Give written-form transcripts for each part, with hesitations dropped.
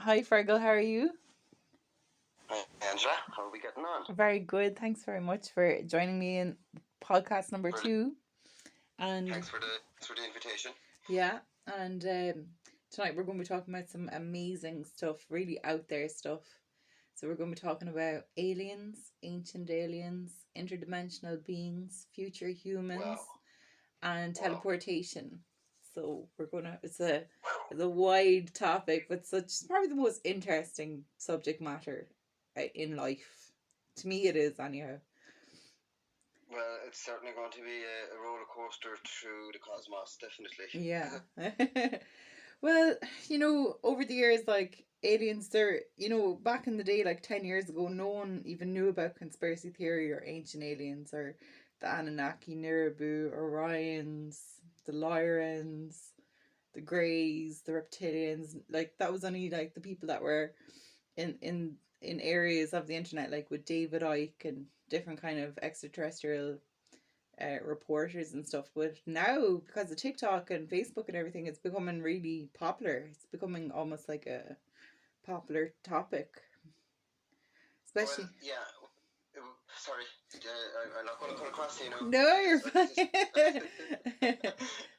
Hi, Fergal, how are you? Hi, Angela. How are we getting on? Very good. Thanks very much for joining me in podcast number Brilliant. 2. And Thanks for the invitation. yeah, and tonight we're going to be talking about some amazing stuff, really out there stuff. So we're going to be talking about aliens, ancient aliens, interdimensional beings, future humans, Wow. and Wow. teleportation. So it's a wide topic, but it's probably the most interesting subject matter in life. To me, it is anyhow. Well, it's certainly going to be a roller coaster through the cosmos, definitely. Yeah. Well, over the years, like aliens, back in the day, like 10 years ago, no one even knew about conspiracy theory or ancient aliens or the Anunnaki, Nibiru, Orions, the Lyrans, the Greys, the Reptilians. Like, that was only like the people that were in areas of the internet, like with David Icke and different kind of extraterrestrial reporters and stuff. But now, because of TikTok and Facebook and everything, it's becoming really popular. It's becoming almost like a popular topic, especially. Well, yeah. Sorry, I'm not going to cut across you now. No, you're fine.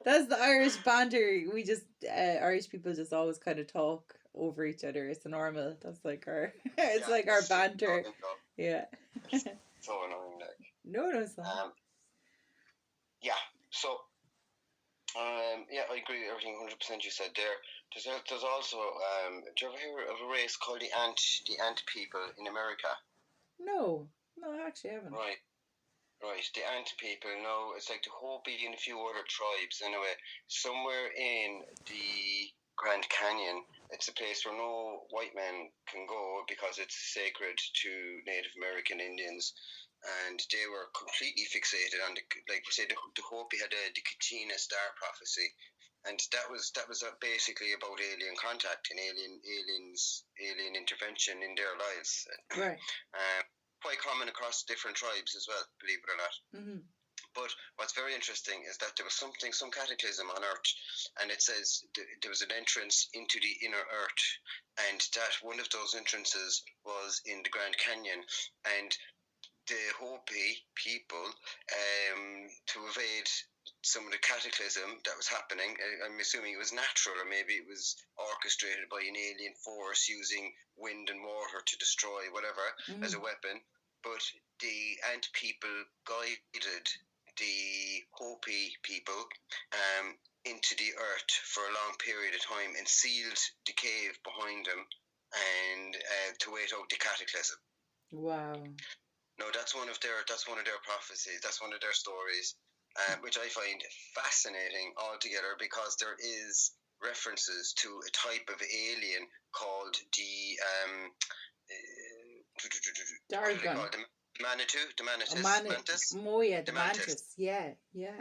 That's the Irish banter. We just Irish people just always kind of talk over each other. It's normal. That's like our it's Yeah, like our it's just banter. talking talk. Yeah. It's so annoying, like. No, it's not. Yeah. So, yeah, I agree with everything 100% you said there. There's also, do you ever hear of a race called the ant people in America? No, I actually haven't. Right. Right, the ant people, no, it's like the Hopi and a few other tribes. Anyway, somewhere in the Grand Canyon, it's a place where no white men can go because it's sacred to Native American Indians. And they were completely fixated on like we say, the Hopi had the Kachina star prophecy, and that was basically about alien contact and alien intervention in their lives. Right. Quite common across different tribes as well, believe it or not. Mm-hmm. But what's very interesting is that there was some cataclysm on Earth, and it says there was an entrance into the inner Earth, and that one of those entrances was in the Grand Canyon, and the Hopi people, to evade some of the cataclysm that was happening, I'm assuming it was natural, or maybe it was orchestrated by an alien force using wind and water to destroy whatever as a weapon. But the ant people guided the Hopi people into the earth for a long period of time and sealed the cave behind them and to wait out the cataclysm. Wow. No, that's one of their prophecies. That's one of their stories, which I find fascinating altogether, because there is references to a type of alien called the Dargon. The Manitou, the Mantis. Oh yeah, the mantis. Yeah. Yeah,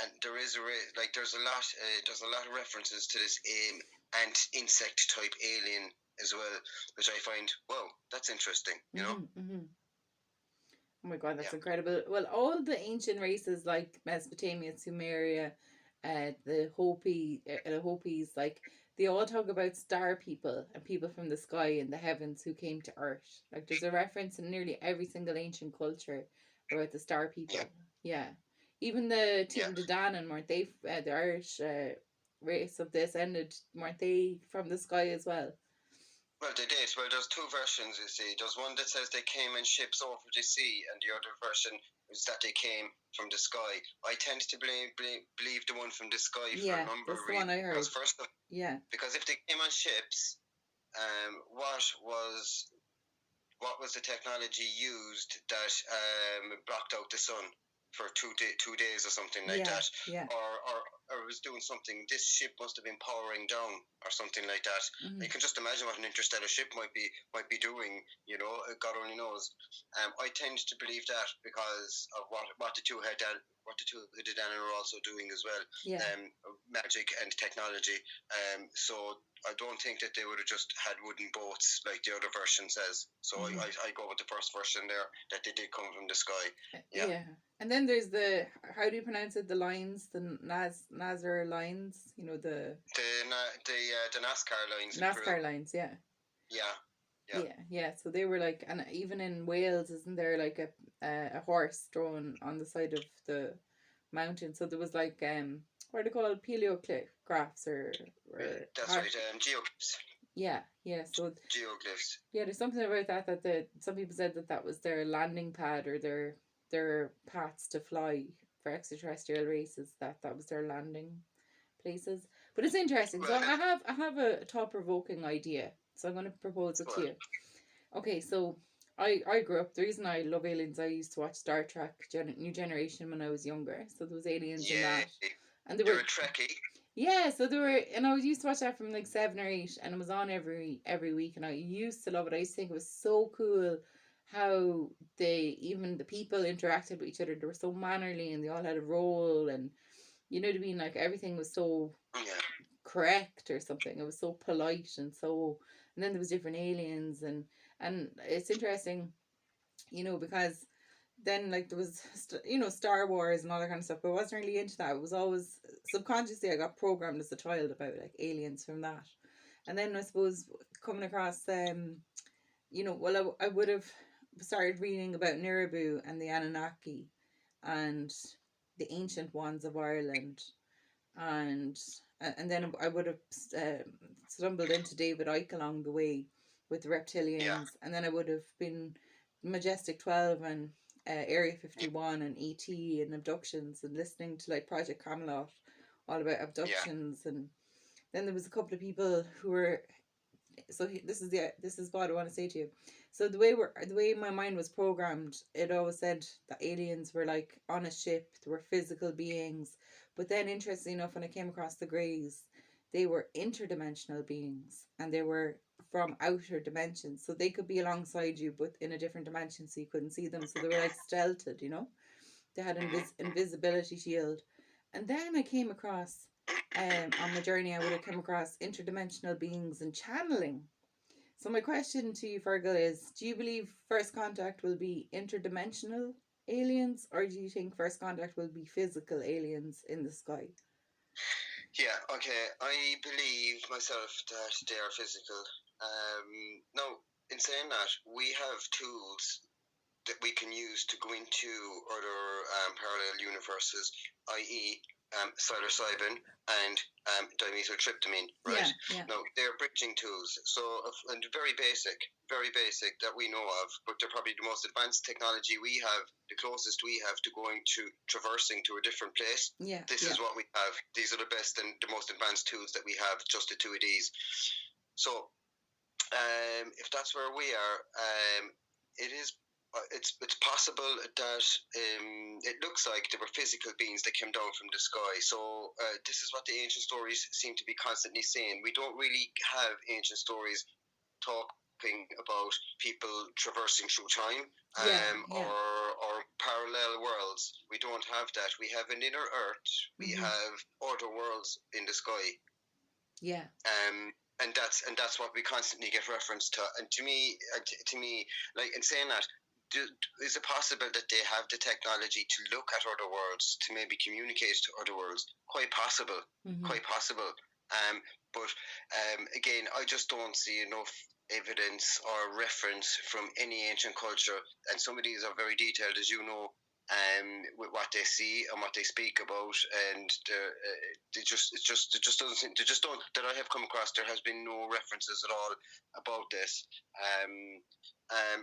and there's a lot of references to this ant insect type alien as well, which I find, wow, that's interesting, you know? Mm-hmm. Oh my god, that's incredible. Well, all the ancient races like Mesopotamia, Sumeria, the Hopis, like they all talk about star people and people from the sky and the heavens who came to Earth. Like there's a reference in nearly every single ancient culture about the star people. Yeah. Even the Team de Danann, weren't they? The Irish race of descended, weren't they from the sky as well? Well, they did. Well, there's two versions, you see. There's one that says they came in ships over the sea, and the other version is that they came from the sky. I tend to believe the one from the sky for a number of reasons. That's the one I heard. Because if they came on ships, what was the technology used that blocked out the sun for 2 days or something like that? Yeah. Or was doing something. This ship must have been powering down or something like that. You can just imagine what an interstellar ship might be doing. You know, God only knows. I tend to believe that because of what the two had done. What the two who did are also doing as well, magic and technology. So I don't think that they would have just had wooden boats like the other version says. So I go with the first version there, that they did come from the sky. Yeah. Yeah. And then there's the, how do you pronounce it? The lines, the Nazar lines. You know, the NASCAR lines in Peru. NASCAR lines. Yeah. Yeah. Yeah. So they were like, and even in Wales, isn't there like a horse drawn on the side of the mountain? So there was like what are they called, paleographs or That's right, geoglyphs. Yeah. So geoglyphs. Yeah, there's something about that some people said that was their landing pad, or their paths to fly for extraterrestrial races. That was their landing places. But it's interesting. So I have a thought provoking idea. So I'm going to propose it to you. Okay, so I grew up. The reason I love aliens, I used to watch Star Trek New Generation when I was younger. So there was aliens in that, and they were a Trekkie. Yeah, so there were, and I used to watch that from like 7 or 8, and it was on every week, and I used to love it. I used to think it was so cool how even the people interacted with each other. They were so mannerly, and they all had a role, and you know what I mean. Like everything was so correct or something. It was so polite and so. And then there was different aliens, and it's interesting, you know, because then like there was Star Wars and all that kind of stuff, but I wasn't really into that. It was always subconsciously I got programmed as a child about like aliens from that. And then I suppose coming across well, I would have started reading about Nirabu and the Anunnaki and the ancient ones of Ireland, and then I would have stumbled into David Icke along the way with the reptilians, and then I would have been Majestic 12 and Area 51 and ET and abductions, and listening to like Project Camelot, all about abductions. And then there was a couple of people who were, so this is what I want to say to you. So the way my mind was programmed, it always said that aliens were like on a ship, they were physical beings. But then, interestingly enough, when I came across the Greys, they were interdimensional beings, and they were from outer dimensions, so they could be alongside you but in a different dimension, so you couldn't see them. So they were like stealthed, you know, they had invisibility shield. And then I came across on my journey, I would have come across interdimensional beings and channeling. So my question to you, Fergal, is: do you believe first contact will be interdimensional aliens, or do you think first contact will be physical aliens in the sky? Yeah, okay. I believe myself that they are physical. Now, in saying that, we have tools that we can use to go into other parallel universes, i.e., psilocybin and dimethyltryptamine, right? Yeah. Now, they're bridging tools, so and very basic that we know of, but they're probably the most advanced technology we have, the closest we have to going to traversing to a different place. This is what we have. These are the best and the most advanced tools that we have, just the two of these. So, if that's where we are, it's possible that it looks like there were physical beings that came down from the sky. So this is what the ancient stories seem to be constantly saying. We don't really have ancient stories talking about people traversing through time or parallel worlds. We don't have that. We have an inner earth. We have other worlds in the sky. Yeah. And that's what we constantly get referenced to. And to me, like in saying that, is it possible that they have the technology to look at other worlds, to maybe communicate to other worlds? Quite possible. Quite possible. But again, I just don't see enough evidence or reference from any ancient culture, and some of these are very detailed, as you know, with what they see and what they speak about, and it just doesn't seem, that I have come across. There has been no references at all about this.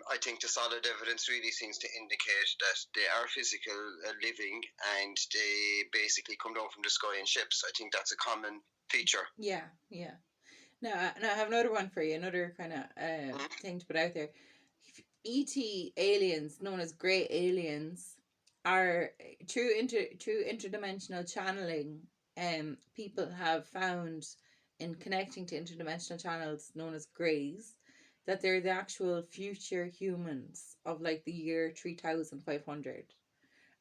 I think the solid evidence really seems to indicate that they are physical, living, and they basically come down from the sky in ships. I think that's a common feature. Yeah. Now I have another one for you, another kind of thing to put out there. ET aliens, known as grey aliens, are true interdimensional channeling. People have found in connecting to interdimensional channels known as greys that they're the actual future humans of like the year 3500,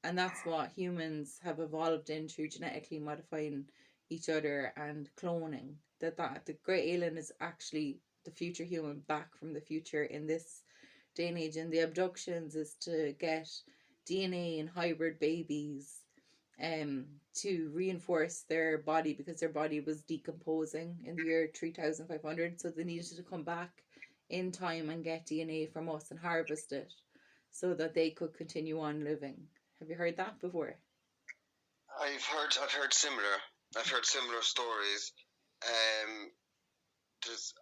and that's what humans have evolved into, genetically modifying each other and cloning. that the great alien is actually the future human back from the future in this day and age, and the abductions is to get DNA in hybrid babies to reinforce their body because their body was decomposing in the year 3500, so they needed to come back in time and get DNA from us and harvest it so that they could continue on living. Have you heard that before? I've heard similar. I've heard similar stories. Um, there's,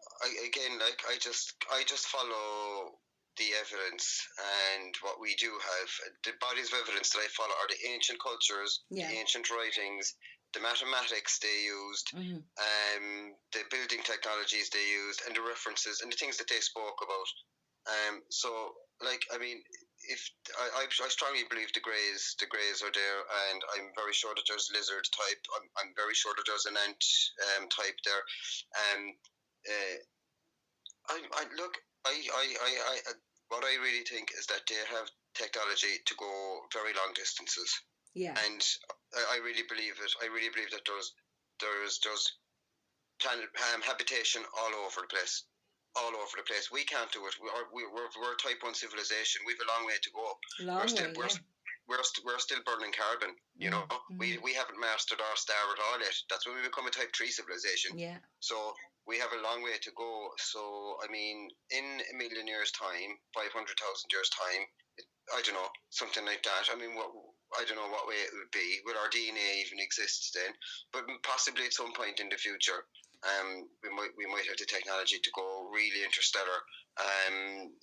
again, like I just follow the evidence, and what we do have, the bodies of evidence that I follow are the ancient cultures, Yeah. the ancient writings, the mathematics they used, the building technologies they used, and the references and the things that they spoke about. So, like, I mean, if I strongly believe the greys are there, and I'm very sure that there's lizard type. I'm very sure that there's an ant type there. Um, uh, I look. What I really think is that they have technology to go very long distances, Yeah. and I really believe it. I really believe that there's planet habitation all over the place. All over the place. We can't do it. We're a type 1 civilization. We've a long way to go. Long way, yeah. We're still burning carbon. You know, we haven't mastered our star at all yet. That's when we become a type 3 civilization. Yeah. So we have a long way to go. So I mean, in a million years' time, 500,000 years' time, I don't know, something like that. I mean, I don't know what way it would be. Will our DNA even exist then? But possibly at some point in the future, we might have the technology to go really interstellar, and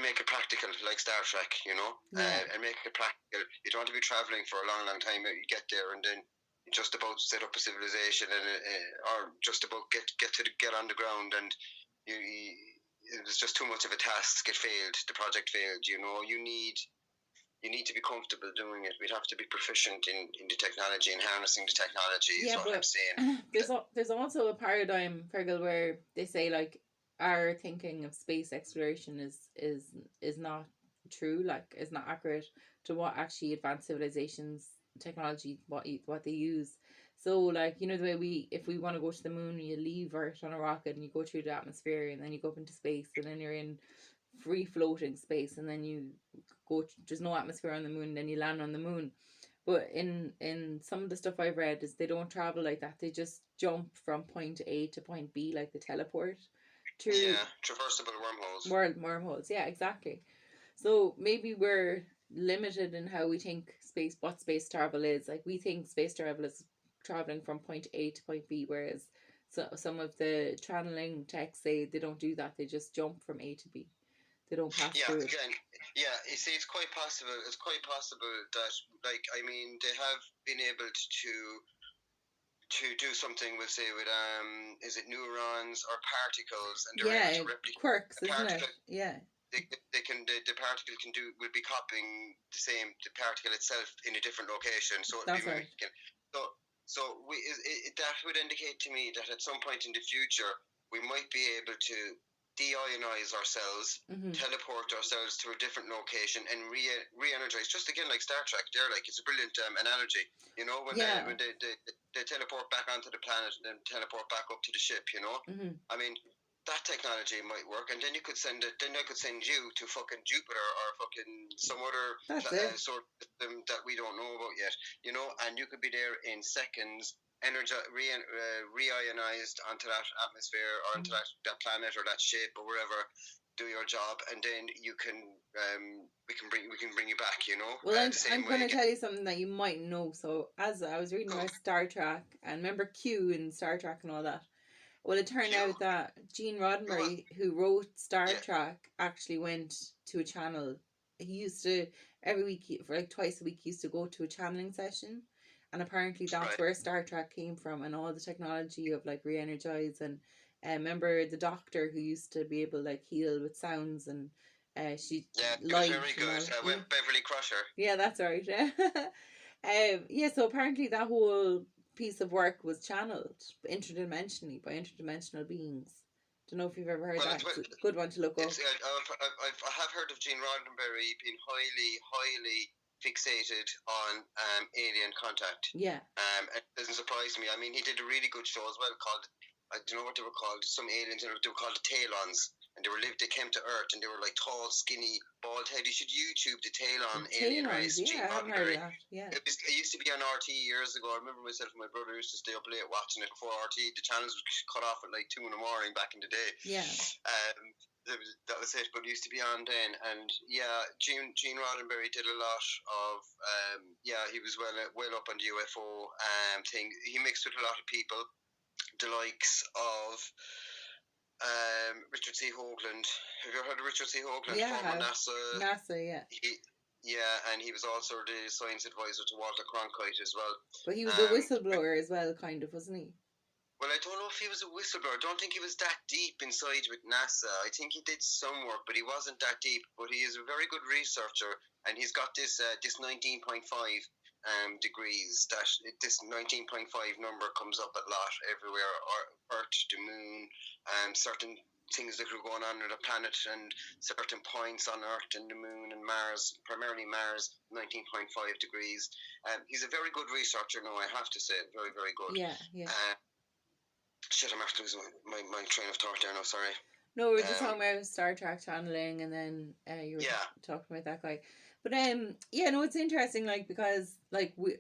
make it practical, like Star Trek, you know, and make it practical. You don't want to be traveling for a long, long time. You get there and then you just about set up a civilization, and or just about get on the ground, and it was just too much of a task. It failed. The project failed. You know, you need to be comfortable doing it. We'd have to be proficient in the technology and harnessing the technology. Yeah, is what I'm saying. There's also a paradigm, Fergal, where they say like our thinking of space exploration is not true, like is not accurate to what actually advanced civilizations technology what they use. So like, you know, the way if we want to go to the moon, you leave Earth on a rocket and you go through the atmosphere and then you go up into space and then you're in free floating space and then you there's no atmosphere on the moon, then you land on the moon. But in some of the stuff I've read is they don't travel like that. They just jump from point A to point B, like they teleport through traversable wormholes. Wormholes, yeah, exactly. So maybe we're limited in how we think what space travel is. Like we think space travel is traveling from point A to point B, whereas some of the channeling texts say they don't do that. They just jump from A to B. They don't pass through it. Again, you see, it's quite possible. It's quite possible that, like, I mean, they have been able to do something with, say, with is it neurons or particles, and they're able to replicate quirks, isn't it? Yeah. They can the particle will be copying the particle itself in a different location, so it'll be mimicking. So that would indicate to me that at some point in the future we might be able to de-ionize ourselves, teleport ourselves to a different location, and re-energize. Just again, like Star Trek, there, like, it's a brilliant analogy. You know, when they teleport back onto the planet and then teleport back up to the ship. You know, I mean, that technology might work, and then you could send it. Then I could send you to fucking Jupiter or fucking some other sort of system that we don't know about yet. You know, and you could be there in seconds, re-ionized onto that atmosphere or onto that planet or that ship or wherever. Do your job, and then you can we can bring you back. You know. Well, I'm going to tell you something that you might know. So as I was reading about Star Trek, and remember Q in Star Trek and all that. Well, it turned out that Gene Roddenberry, who wrote Star Trek, actually went to a channel. He used to, every week, for like twice a week, he used to go to a channeling session. And apparently that's where Star Trek came from, and all the technology of like re-energize. And remember the doctor who used to be able to like heal with sounds, and she was very good. Beverly Crusher. Yeah, that's right. So apparently that whole piece of work was channeled interdimensionally by interdimensional beings. Don't know if you've ever heard that. It's a good one to look up. I have heard of Gene Roddenberry being highly fixated on alien contact. Yeah. It doesn't surprise me. I mean, he did a really good show as well called I don't know what they were called. Some aliens, they were called the Talons, and they came to Earth, and they were like tall, skinny, bald head. You should YouTube the The Talon alien Talons, race. yeah, Gene I haven't heard of Roddenberry. that. Yeah. It used to be on RT years ago. I remember myself and my brother used to stay up late watching it before RT. The channels were cut off at like 2 in the morning back in the day. Yeah. That was it, but it used to be on then. And yeah, Gene Roddenberry did a lot of he was well up on the UFO thing. He mixed with a lot of people, the likes of Richard C. Hoagland. Have you ever heard of Richard C. Hoagland, Yeah, I former have. NASA? NASA, yeah. And he was also the science advisor to Walter Cronkite as well. But he was a whistleblower as well, kind of, wasn't he? Well, I don't know if he was a whistleblower. I don't think he was that deep inside with NASA. I think he did some work, but he wasn't that deep. But he is a very good researcher, and he's got this 19.5 degrees. That this 19.5 number comes up a lot everywhere, Earth, the Moon, and certain things that are going on with the planet, and certain points on Earth and the Moon and Mars, primarily Mars, 19.5 degrees. He's a very good researcher. No, I have to say, very, very good. Yeah, yeah. Shit, I'm after losing my train of thought there now, sorry. No, we're just talking about Star Trek channeling, and then you were talking about that guy. But it's interesting, like, because like we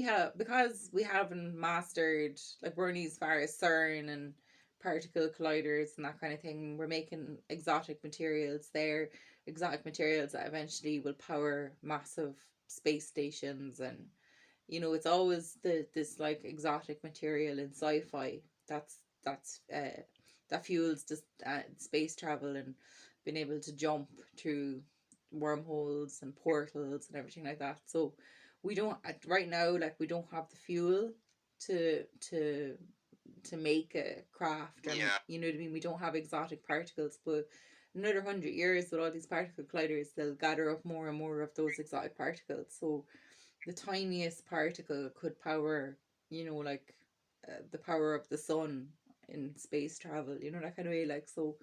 haven't mastered, like, we're only as far as CERN and particle colliders and that kind of thing. We're making exotic materials that eventually will power massive space stations, and it's always this like exotic material in sci-fi that fuels just space travel and being able to jump through wormholes and portals and everything like that. So we don't right now, like, we don't have the fuel to make a craft, and you know what I mean. We don't have exotic particles, but another 100 years with all these particle colliders, they'll gather up more and more of those exotic particles. So the tiniest particle could power, like the power of the sun in space travel, that kind of way. Like, so.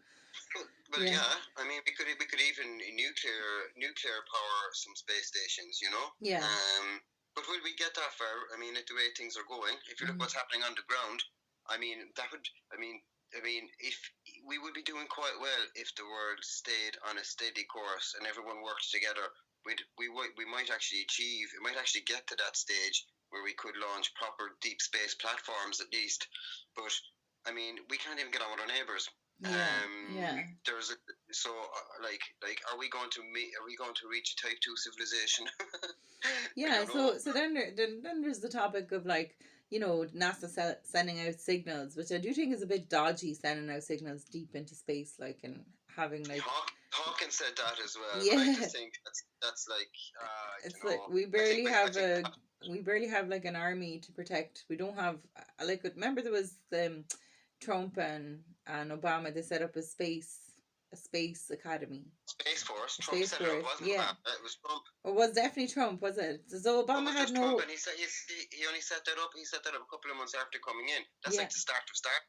Well, yeah. I mean, we could even nuclear power some space stations, Yeah. But will we get that far? I mean, the way things are going, if you look what's happening on the ground, I mean, if we would be doing quite well if the world stayed on a steady course and everyone worked together. We might actually achieve. It might actually get to that stage where we could launch proper deep space platforms at least. But I mean, we can't even get on with our neighbors. There's are we going to reach a type 2 civilization? Yeah. So then there's the topic of, like, NASA sending out signals, which I do think is a bit dodgy, sending out signals deep into space, like, and having, like, Hawkins said that as well. Yeah. I just think that's like it's like we barely have like an army to protect. We don't have, like, remember there was Trump and Obama. They set up a space academy. Space Force. Trump set it up, wasn't it? It was Trump. It was definitely Trump, was it? So Obama had no. Trump, and he only set that up. He set that up a couple of months after coming in. That's like the start,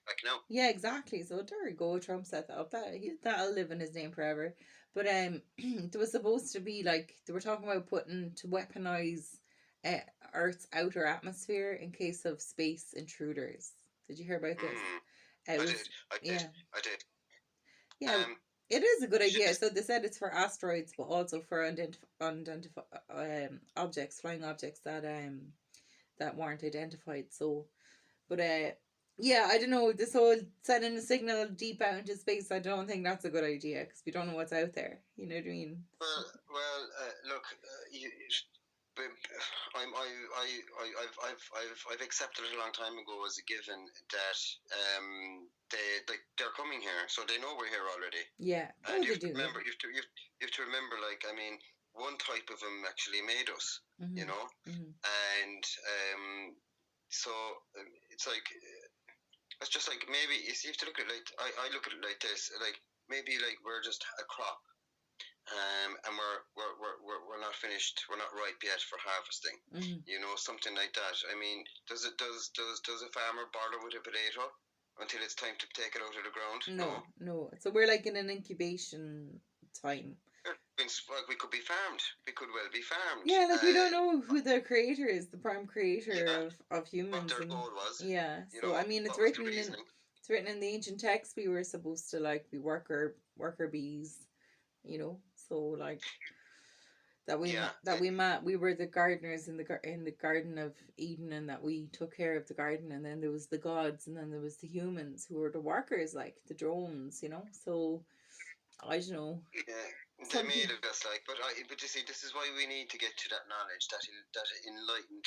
like, now. Yeah, exactly. So there you go. Trump set that up. That'll live in his name forever. But there was supposed to be, like, they were talking about putting to weaponize Earth's outer atmosphere in case of space intruders. Did you hear about this? I did. Yeah, it is a good idea. So they said it's for asteroids, but also for unidentified objects, flying objects that weren't identified. So, but I don't know. This whole sending a signal deep out into space, I don't think that's a good idea, because we don't know what's out there. You know what I mean? Well, look, I've accepted it a long time ago as a given that they're coming here, so they know we're here already. Yeah, and you have to remember, like, I mean, one type of them actually made us, and so it's like, it's just like, maybe you have to look at it like, I look at it like this, like, maybe like we're just a crop. And we're not finished. We're not ripe yet for harvesting. Something like that. I mean, does a farmer bother with a potato until it's time to take it out of the ground? No. So we're like in an incubation time. Been means we could be farmed. We could well be farmed. Yeah, like we don't know who the creator is, the prime creator Yeah, of what humans, their and goal was. yeah. You So know, I mean, what was the reasoning? it's written in the ancient text. We were supposed to like be worker bees, you know. So like Yeah, we were the gardeners in the garden of Eden, and that we took care of the garden, and then there was the gods, and then there was the humans who were the workers, like the drones, you know. So I don't know. yeah. They Some made people, us like, but you see, this is why we need to get to that knowledge, that enlightened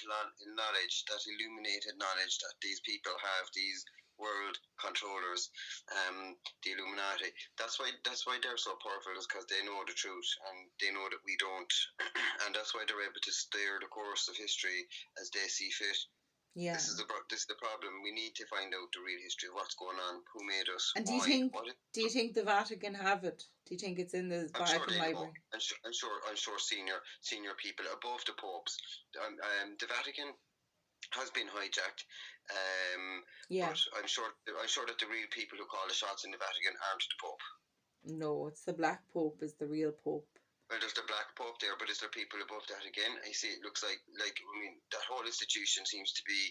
knowledge, that illuminated knowledge that these people have, these world controllers, the Illuminati. That's why they're so powerful, is because they know the truth and they know that we don't, and that's why they're able to steer the course of history as they see fit. yeah. This is the problem. We need to find out the real history of what's going on, who made us, And why, do you think the Vatican have it? Do you think it's in the I'm sure Vatican they know. Library? I'm sure senior people above the popes. The Vatican has been hijacked, Yeah. but I'm sure that the real people who call the shots in the Vatican aren't the Pope. No, it's the Black Pope is the real Pope. Well, there's the Black Pope there, but is there people above that again? I see. It looks like I mean that whole institution seems to be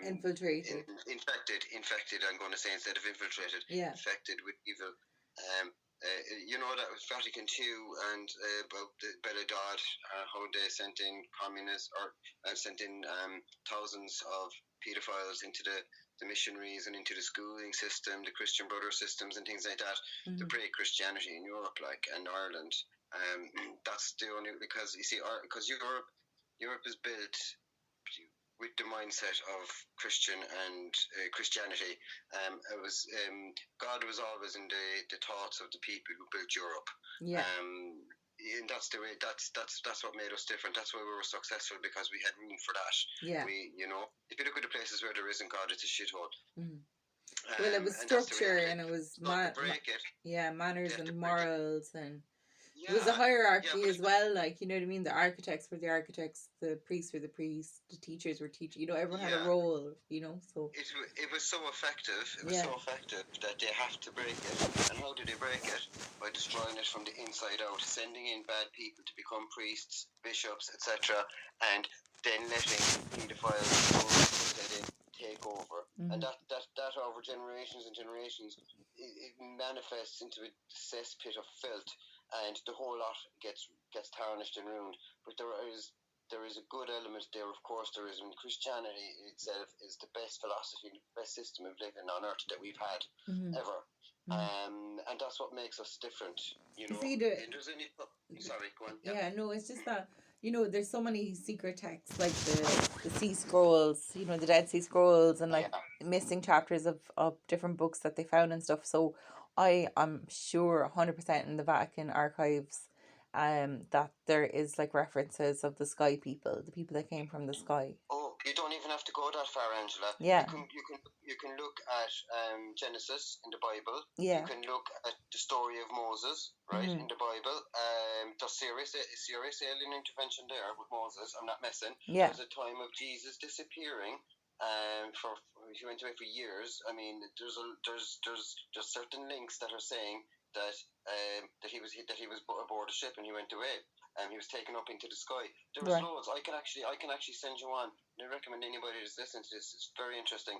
Infiltrated. infected. I'm going to say, instead of infiltrated, Yeah. infected with evil. You know that was Vatican II, and about the Belladad, how they sent in communists, or sent in thousands of paedophiles into the missionaries and into the schooling system, the Christian brother systems and things like that, to break Christianity in Europe, like, and Ireland. That's the only, because you see, because Europe is built with the mindset of Christian and Christianity. It was God was always in the thoughts of the people who built Europe. Yeah. And that's the way. That's what made us different. That's why we were successful, because we had room for that. Yeah. We, if you look at the places where there isn't God, it's a shithole. Well, it was structure, and it was manners and morals, and it was a hierarchy as well. Like, you know what I mean? The architects were the architects, the priests were the priests, the teachers were teachers. You know, everyone had a role. You know, so it was so effective. It was so effective that they have to break it. And how do they break it? By destroying it from the inside out, sending in bad people to become priests, bishops, etc., and then letting pedophiles take over. And that over generations and generations, it manifests into a cesspit of filth, and the whole lot gets tarnished and ruined. But there is a good element there, of course. There is, in Christianity itself is the best philosophy, the best system of living on earth that we've had ever. And that's what makes us different. You know, sorry, go on. Yeah, no, it's just that, you know, there's so many secret texts, like the Sea Scrolls, you know, the Dead Sea Scrolls, and like missing chapters of different books that they found and stuff. So I am sure 100% in the Vatican archives that there is like references of the sky people, the people that came from the sky. Oh, you don't even have to go that far, Angela. Yeah. You can look at Genesis in the Bible. Yeah. You can look at the story of Moses, right, in the Bible. There's serious alien intervention there with Moses. I'm not messing. Yeah. There's a time of Jesus disappearing. He went away for years. I mean, there's certain links that are saying that he was aboard a ship and he went away. He was taken up into the sky. There was loads. I can actually send you on. I recommend anybody who's listening to this. It's very interesting.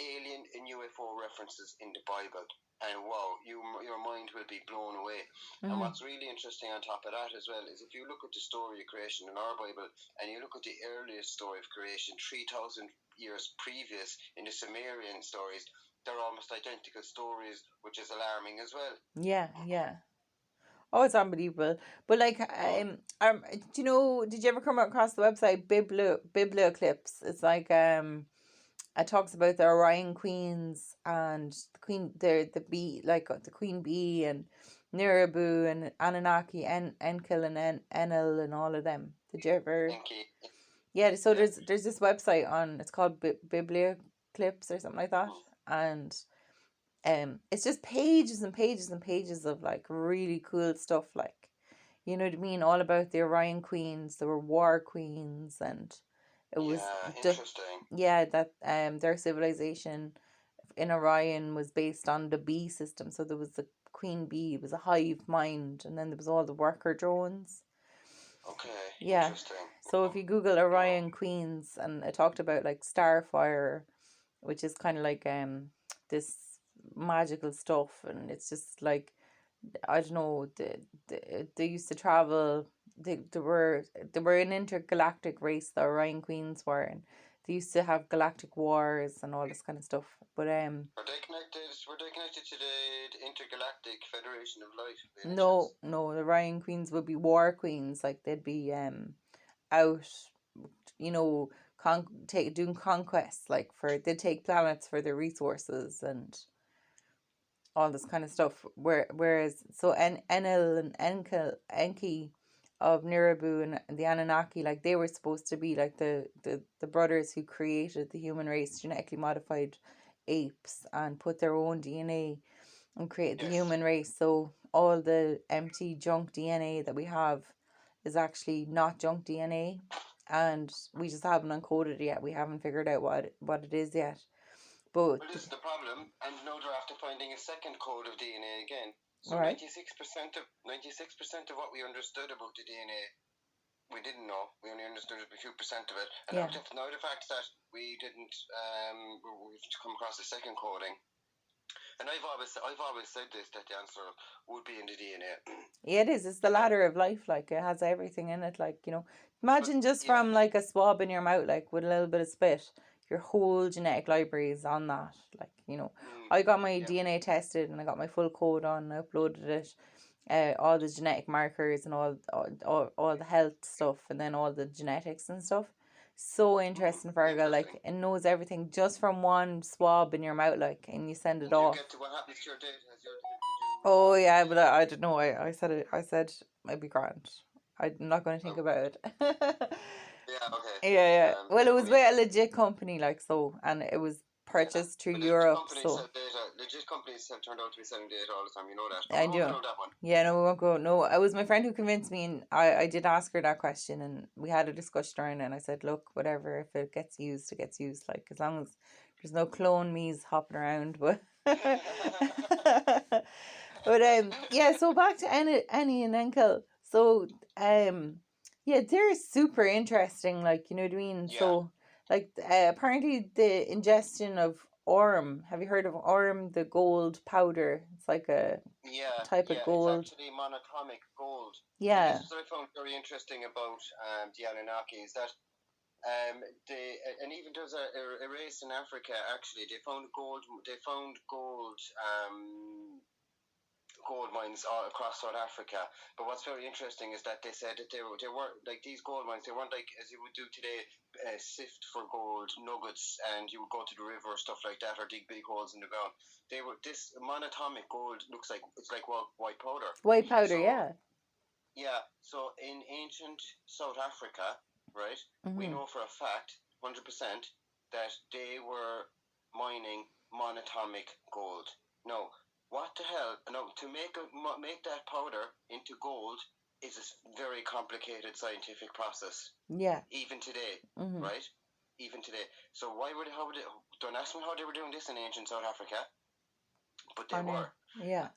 Alien and UFO references in the Bible, and wow, your mind will be blown away. And what's really interesting on top of that as well is, if you look at the story of creation in our Bible, and you look at the earliest story of creation, 3,000 years previous, in the Sumerian stories, they're almost identical stories, which is alarming as well. Yeah, yeah. Oh, it's unbelievable. But like, do you know? Did you ever come across the website Biblioclips? It's like it talks about the Orion queens and the queen, the bee, like the queen bee, and Nirabu and Anunnaki and Enkel and Enel and all of them. Did you ever? Yeah. So there's this website on. It's called Biblioclips or something like that, and it's just pages and pages and pages of like really cool stuff, like, you know what I mean, all about the Orion queens. There were war queens, and it was interesting. That their civilization in Orion was based on the bee system. So there was queen bee. It was a hive mind, and then there was all the worker drones. Okay. Yeah. Interesting. So if you Google Wow. Orion Queens, and it talked about like Starfire, which is kind of like this magical stuff, and it's just like, I don't know, they used to travel. They were an intergalactic race. The Orion Queens were, and they used to have galactic wars and all this kind of stuff. But Are they connected? Were they connected to the Intergalactic Federation of Light? By any no, chance? no, the Orion Queens would be war queens. Like they'd be out, you know, doing conquests. Like they'd take planets for their resources and all this kind of stuff. Whereas so Enel and Enki of Nirabu and the Anunnaki, like they were supposed to be like the brothers who created the human race, genetically modified apes, and put their own DNA and created the Yes. human race. So all the empty junk DNA that we have is actually not junk DNA, and we just haven't uncoded it yet. We haven't figured out what it is yet. But Well, this is the problem, and now they're after finding a second code of DNA again. So all right, 96% of what we understood about the DNA, we didn't know. We only understood a few percent of it, and yeah. now the fact that we didn't, we've come across a second coding. And I've always said this, that the answer would be in the DNA. Yeah, it is. It's the And ladder of life. Like it has everything in it. Like, imagine just yeah, from like a swab in your mouth, like with a little bit of spit, your whole genetic library is on that. Like, I got my yeah, DNA tested and I got my full code on. I uploaded it, all the genetic markers and all the health stuff, and then all the genetics and stuff. So interesting, Fergal. interesting. Like it knows everything just from one swab in your mouth, like, and you send it Did you off. get to what happens to your data? Oh yeah, but I don't know. I said it. I said it'd be grand. I'm not going to think Oh, about it. yeah, okay. Yeah, yeah. Well, it Yeah, was with a legit company, like so, and it was yeah. purchased through But legit Europe. companies So sell data. Legit companies have turned out to be selling data all the time. You know that. But I we won't do. go down that one. Yeah, no, we won't go. No, it was my friend who convinced me, and I did ask her that question, and we had a discussion around it. And I said, look, whatever, if it gets used, it gets used. Like as long as there's no clone me's hopping around, but. But yeah, so back to Annie and Enkel. So yeah, they're super interesting, like, you know what I mean? Yeah. So like apparently the ingestion of orm, have you heard of orm, the gold powder? It's like a Yeah, type of yeah, it's gold. actually monatomic gold. And this Yeah. is what I found very interesting about the Anunnaki is that and even there's a race in Africa actually they found gold mines all across South Africa. But what's very interesting is that they said that they weren't like these gold mines. They weren't like as you would do today, sift for gold nuggets, and you would go to the river or stuff like that, or dig big holes in the ground. They were this monatomic gold looks like it's like white powder. White powder, So yeah. yeah, so in ancient South Africa, right, we Mm-hmm. know for a fact, 100%, that they were mining monatomic gold. Now, what the hell? Now, to make that powder into gold is a very complicated scientific process, Yeah. even today, Mm-hmm. right? Even today. So why would how would they, don't ask me how they were doing this in ancient South Africa, but they On it. were. Yeah.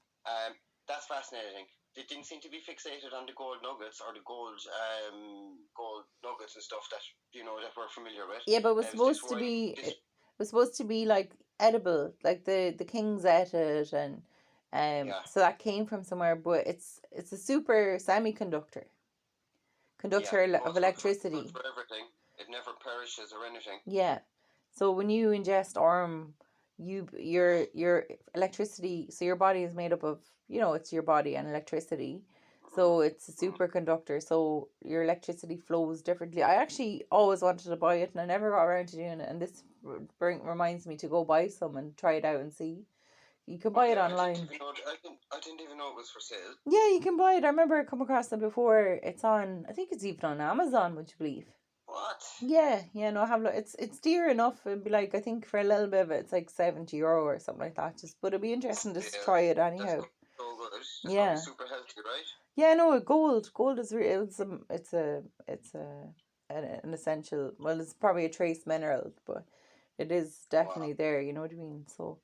That's fascinating. They didn't seem to be fixated on the gold nuggets or the gold nuggets and stuff that that we're familiar with. Yeah, but it was It was this supposed to white. be This it was supposed to be like edible, like the kings ate it, and yeah so that came from somewhere. But it's a super semiconductor, yeah. conductor Oh, of it's good electricity. for everything. It never perishes or anything. Yeah, so when you ingest orm, your electricity. So your body is made up of, it's your body and electricity. Mm-hmm. So it's a superconductor. So your electricity flows differently. I actually always wanted to buy it, and I never got around to doing it. And this reminds me to go buy some and try it out and see. You can buy it Okay, I didn't online. even know. I didn't even know it was for sale. Yeah, you can buy it. I remember I come across it before. It's on. I think it's even on Amazon. Would you believe? What? Yeah, no, have a look. It's dear enough. It'd be like, I think for a little bit of it, it's like €70 or something like that. Just, but it'd be interesting just to Still, try it that's anyhow. so good. It's probably Yeah, super healthy, right? yeah. No, gold is real. It's an essential. Well, it's probably a trace mineral, but it is Wow. definitely there. You know what I mean? So,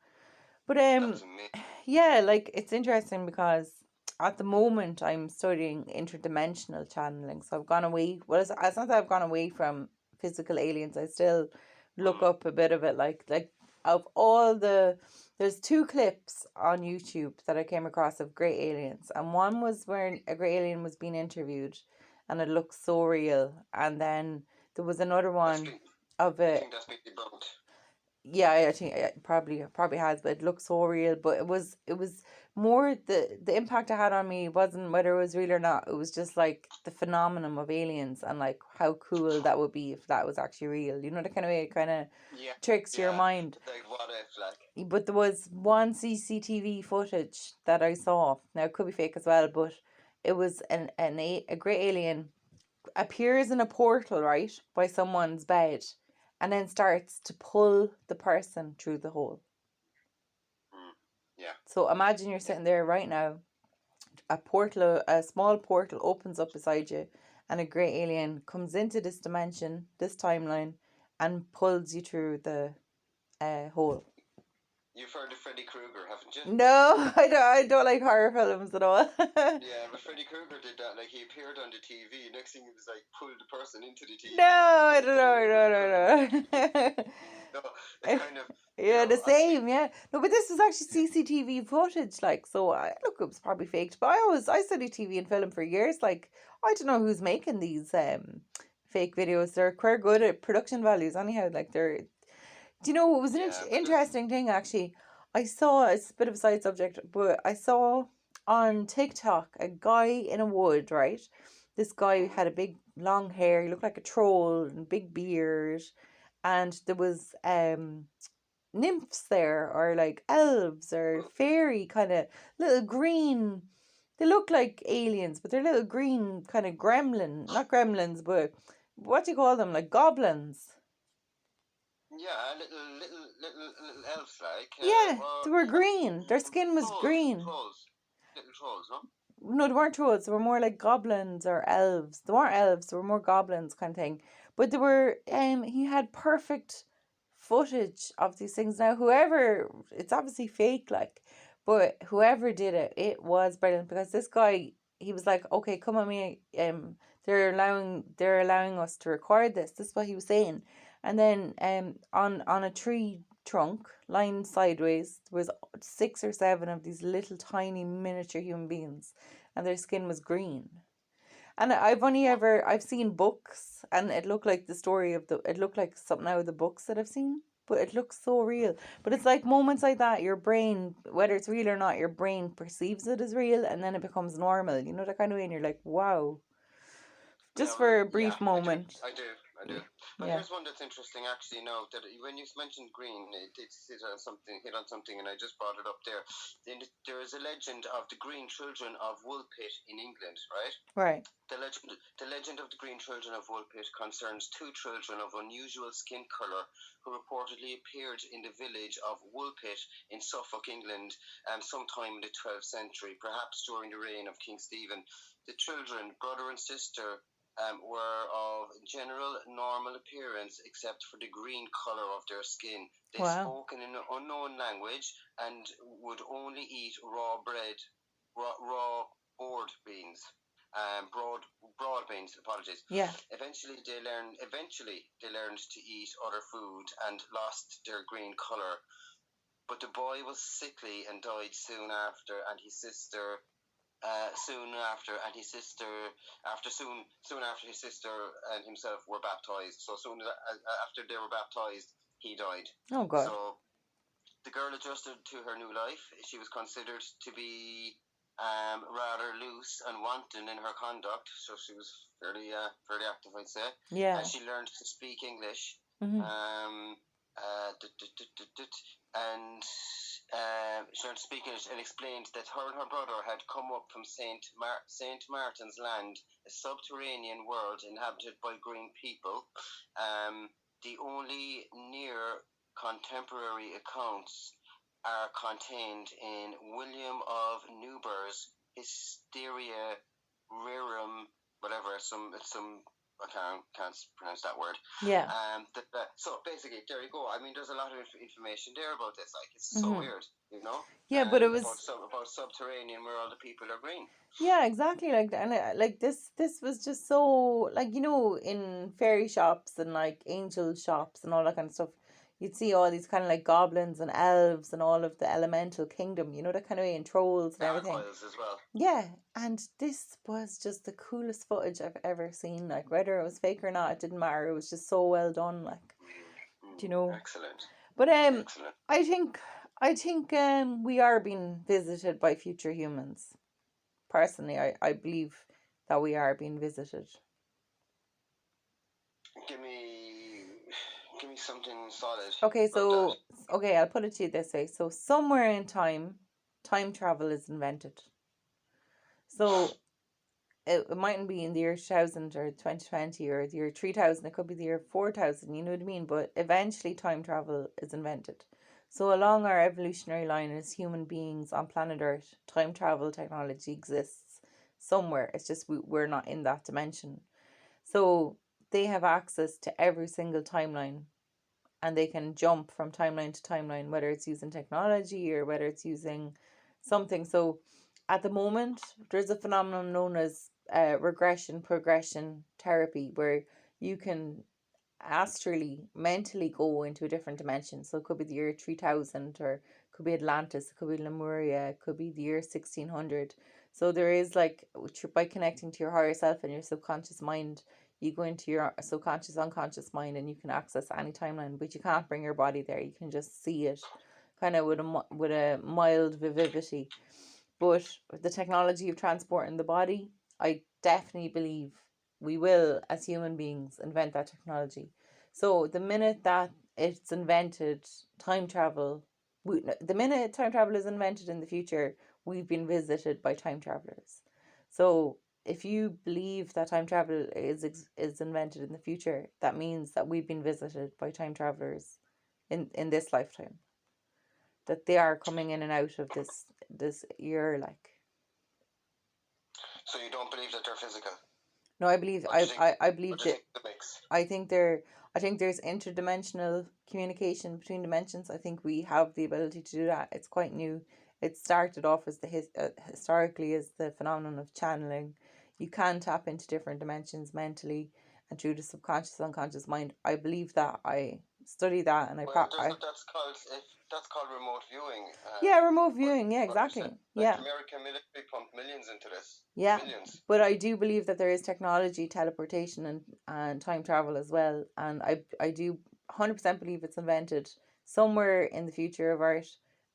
But That's amazing. yeah, like it's interesting because at the moment I'm studying interdimensional channeling. So I've gone away. Well, it's not that I've gone away from physical aliens. I still look Mm. up a bit of it. Like of all the, there's two clips on YouTube that I came across of great aliens, and one was where a great alien was being interviewed, and it looked so real. And then there was another That's one been, of you it. think that's been debunked? Yeah, I think it probably has, but it looked so real. But it was more the impact it had on me wasn't whether it was real or not. It was just like the phenomenon of aliens and like how cool that would be if that was actually real. You know, the kind of way it kind of Yeah, tricks your yeah. mind. Like what if, like? But there was one CCTV footage that I saw. Now it could be fake as well, but it was a great alien appears in a portal, right, by someone's bed, and then starts to pull the person through the hole. Mm. Yeah, So imagine you're yeah. sitting there right now, a small portal opens up beside you, and a great alien comes into this dimension, this timeline, and pulls you through the hole. You've heard of Freddy Krueger, haven't you? No, I don't. I don't like horror films at all. Yeah, but Freddy Krueger did that. Like he appeared on the TV. Next thing he was like pulled the person into the No, TV. I Like don't know. really cool. No, No, it's no. kind of Yeah, the obviously same, yeah. No, but this was actually CCTV footage, like, so I look, it was probably faked. But I studied TV and film for years. Like, I don't know who's making these fake videos. They're quite good at production values, anyhow. Like, they're. Do you know what was an yeah, but there's interesting thing actually? I saw it's a bit of a side subject, but I saw on TikTok a guy in a wood, right? This guy mhm. had a big long hair. He looked like a troll and big beard, and there was nymphs there or like elves or fairy kind of little green, they look like aliens but they're little green kind of gremlin, not gremlins, but what do you call them, like goblins. Yeah, little elves like Yeah, they well, were yeah, green, their skin was green. trolls, little trolls, no? No, they weren't trolls. They were more like goblins or elves. They weren't elves. They were more goblins kind of thing. But they were. He had perfect footage of these things. Now, whoever, it's obviously fake, like, but whoever did it, it was brilliant because this guy, he was like, okay, come on me. They're allowing us to record this. This is what he was saying. And then, on a tree trunk lying sideways, there was six or seven of these little tiny miniature human beings, and their skin was green. And What? I've seen books, and it looked like the story of it looked like something out of the books that I've seen, but it looks so real. But it's like moments like that, your brain, whether it's real or not, your brain perceives it as real, and then it becomes normal. You know that kind of way, and you're like, wow, Yeah, just well, for a yeah, brief I do, moment. I do, I do. Yeah, But yeah, here's one that's interesting, actually. Now that when you mentioned green, it's hit on something, and I just brought it up there. Then there is a legend of the Green Children of Woolpit in England, right? right. The legend of the Green Children of Woolpit concerns two children of unusual skin colour who reportedly appeared in the village of Woolpit in Suffolk, England, sometime in the 12th century, perhaps during the reign of King Stephen. The children, brother and sister, were of general normal appearance except for the green colour of their skin. They Wow. spoke in an unknown language and would only eat raw bread, raw board beans. Broad beans. Apologies. Yeah. Eventually, they learned to eat other food and lost their green color. But the boy was sickly and died soon after, and his sister, soon after his sister and himself were baptized. So soon after they were baptized, he died. Oh God. So the girl adjusted to her new life. She was considered to be rather loose and wanton in her conduct, so she was fairly active, I'd say. And Yeah. she learned to speak English. Mhm. Um, and she learned to speak English and explained that her and her brother had come up from Saint Martin's Land, a subterranean world inhabited by green people. The only near contemporary accounts are contained in William of Newburgh's Hysteria Rerum, whatever, some can't pronounce that word. Yeah. So basically, there you go. I mean, there's a lot of information there about this. Like, it's so weird, you know. Yeah, but it About was subterranean where all the people are green. yeah, exactly. Like, and like this was just so, like, you know, in fairy shops and like angel shops and all that kind of stuff, you'd see all these kind of like goblins and elves and all of the elemental kingdom, you know, that kind of way, and trolls and everything. Gargoyles as well. Yeah, and this was just the coolest footage I've ever seen. Like, whether it was fake or not, it didn't matter. It was just so well done. Like, do you know? Excellent. But Excellent. I think we are being visited by future humans. Personally, I believe that we are being visited. Give me something solid. Okay, about so that. okay, I'll put it to you this way. So somewhere in time travel is invented. So it mightn't be in the year 2000 or 2020 or the year 3000. It could be the year 4000. You know what I mean? But eventually, time travel is invented. So along our evolutionary line as human beings on planet Earth, time travel technology exists somewhere. It's just we're not in that dimension. So they have access to every single timeline, and they can jump from timeline to timeline, whether it's using technology or whether it's using something. So at the moment, there's a phenomenon known as regression progression therapy, where you can astrally, mentally go into a different dimension. So it could be the year 3000, or it could be Atlantis, it could be Lemuria, it could be the year 1600. So there is like, by connecting to your higher self and your subconscious mind, you go into your subconscious, unconscious mind, and you can access any timeline, but you can't bring your body there. You can just see it kind of with a mild vivacity. But the technology of transporting the body, I definitely believe we will, as human beings, invent that technology. So the minute that it's invented, time travel, the minute time travel is invented in the future, we've been visited by time travelers. So if you believe that time travel is invented in the future, that means that we've been visited by time travelers in this lifetime. That they are coming in and out of this year, like. So you don't believe that they're physical? No, I believe I believe that the mix? I think there's interdimensional communication between dimensions. I think we have the ability to do that. It's quite new. It started off as historically as the phenomenon of channeling. You can tap into different dimensions mentally and through the subconscious, unconscious mind. I believe that. I study that, and that's called remote viewing. Yeah, remote viewing. Yeah, exactly. Like, Yeah. the American military pumped millions into this. Yeah, Millions. but I do believe that there is technology, teleportation, and time travel as well. And I do 100% believe it's invented somewhere in the future of art,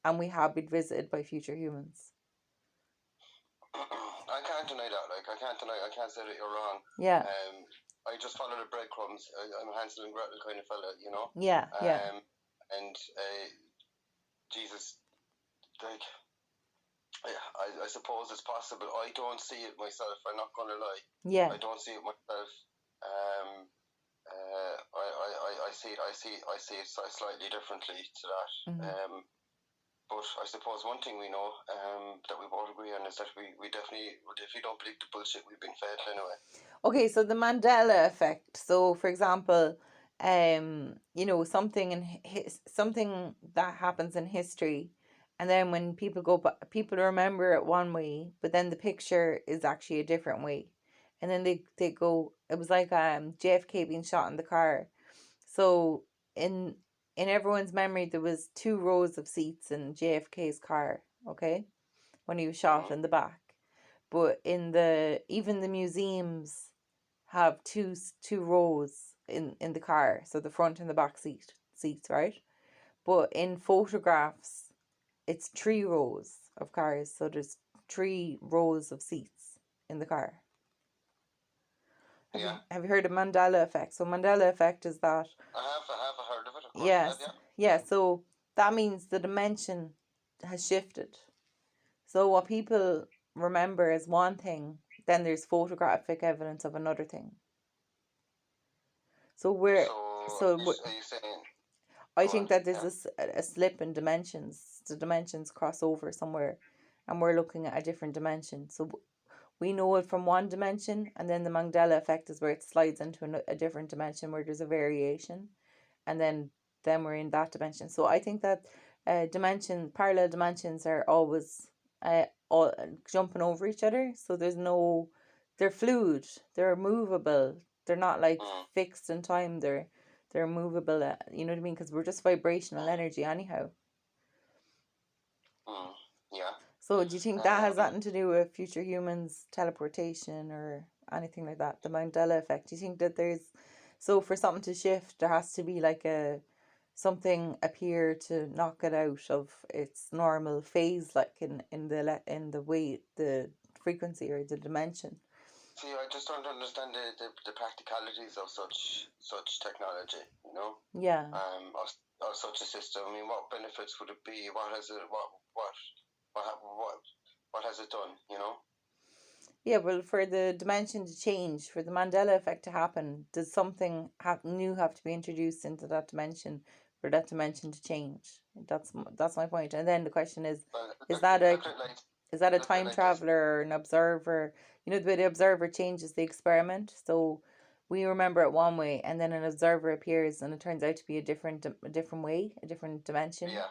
and we have been visited by future humans. I can't deny that. Like, I can't say that you're wrong. Yeah. I just follow the breadcrumbs. I'm a Hansel and Gretel kind of fella, you know. Yeah. Yeah. And Jesus, like, I suppose it's possible. I don't see it myself. I'm not gonna lie. Yeah. I don't see it myself. I see it slightly differently to that. But I suppose one thing we know, that we both agree on, is that we definitely don't believe the bullshit we've been fed anyway. Okay, so the Mandela effect. So, for example, you know, something that happens in history, and then when people go back, people remember it one way, but then the picture is actually a different way, and then they go. It was like JFK being shot in the car. So in everyone's memory, there was 2 rows of seats in JFK's car. Okay, when he was shot in the back, but even the museums have two rows in the car, so the front and the back seats, right? But in photographs, it's 3 rows of cars, so there's 3 rows of seats in the car. Have you heard of Mandela effect? So Mandela effect is that I have heard of it. Of course. Yes. Yeah. So that means the dimension has shifted. So what people remember as one thing, then there's photographic evidence of another thing. So are you saying? I think that there's a slip in dimensions. The dimensions cross over somewhere, and we're looking at a different dimension. So we know it from one dimension, and then the Mandela effect is where it slides into a different dimension where there's a variation, and then we're in that dimension. So I think that parallel dimensions are always all jumping over each other. So they're fluid, they're movable, they're not like fixed in time. They're movable. You know what I mean? Because we're just vibrational energy anyhow. Yeah. So do you think that has nothing to do with future humans teleportation or anything like that? The Mandela effect. Do you think that so for something to shift, there has to be like something appear to knock it out of its normal phase, like in the way, the frequency or the dimension? See, I just don't understand the practicalities of such technology. Yeah. Of such a system. I mean, what benefits would it be? What has it? What has it done? Yeah, well, for the dimension to change, for the Mandela effect to happen, does something new have to be introduced into that dimension for that dimension to change? That's my point. And then the question is that a time traveler or an observer? You know, the way the observer changes the experiment. So we remember it one way, and then an observer appears, and it turns out to be a different way, a different dimension. Yeah.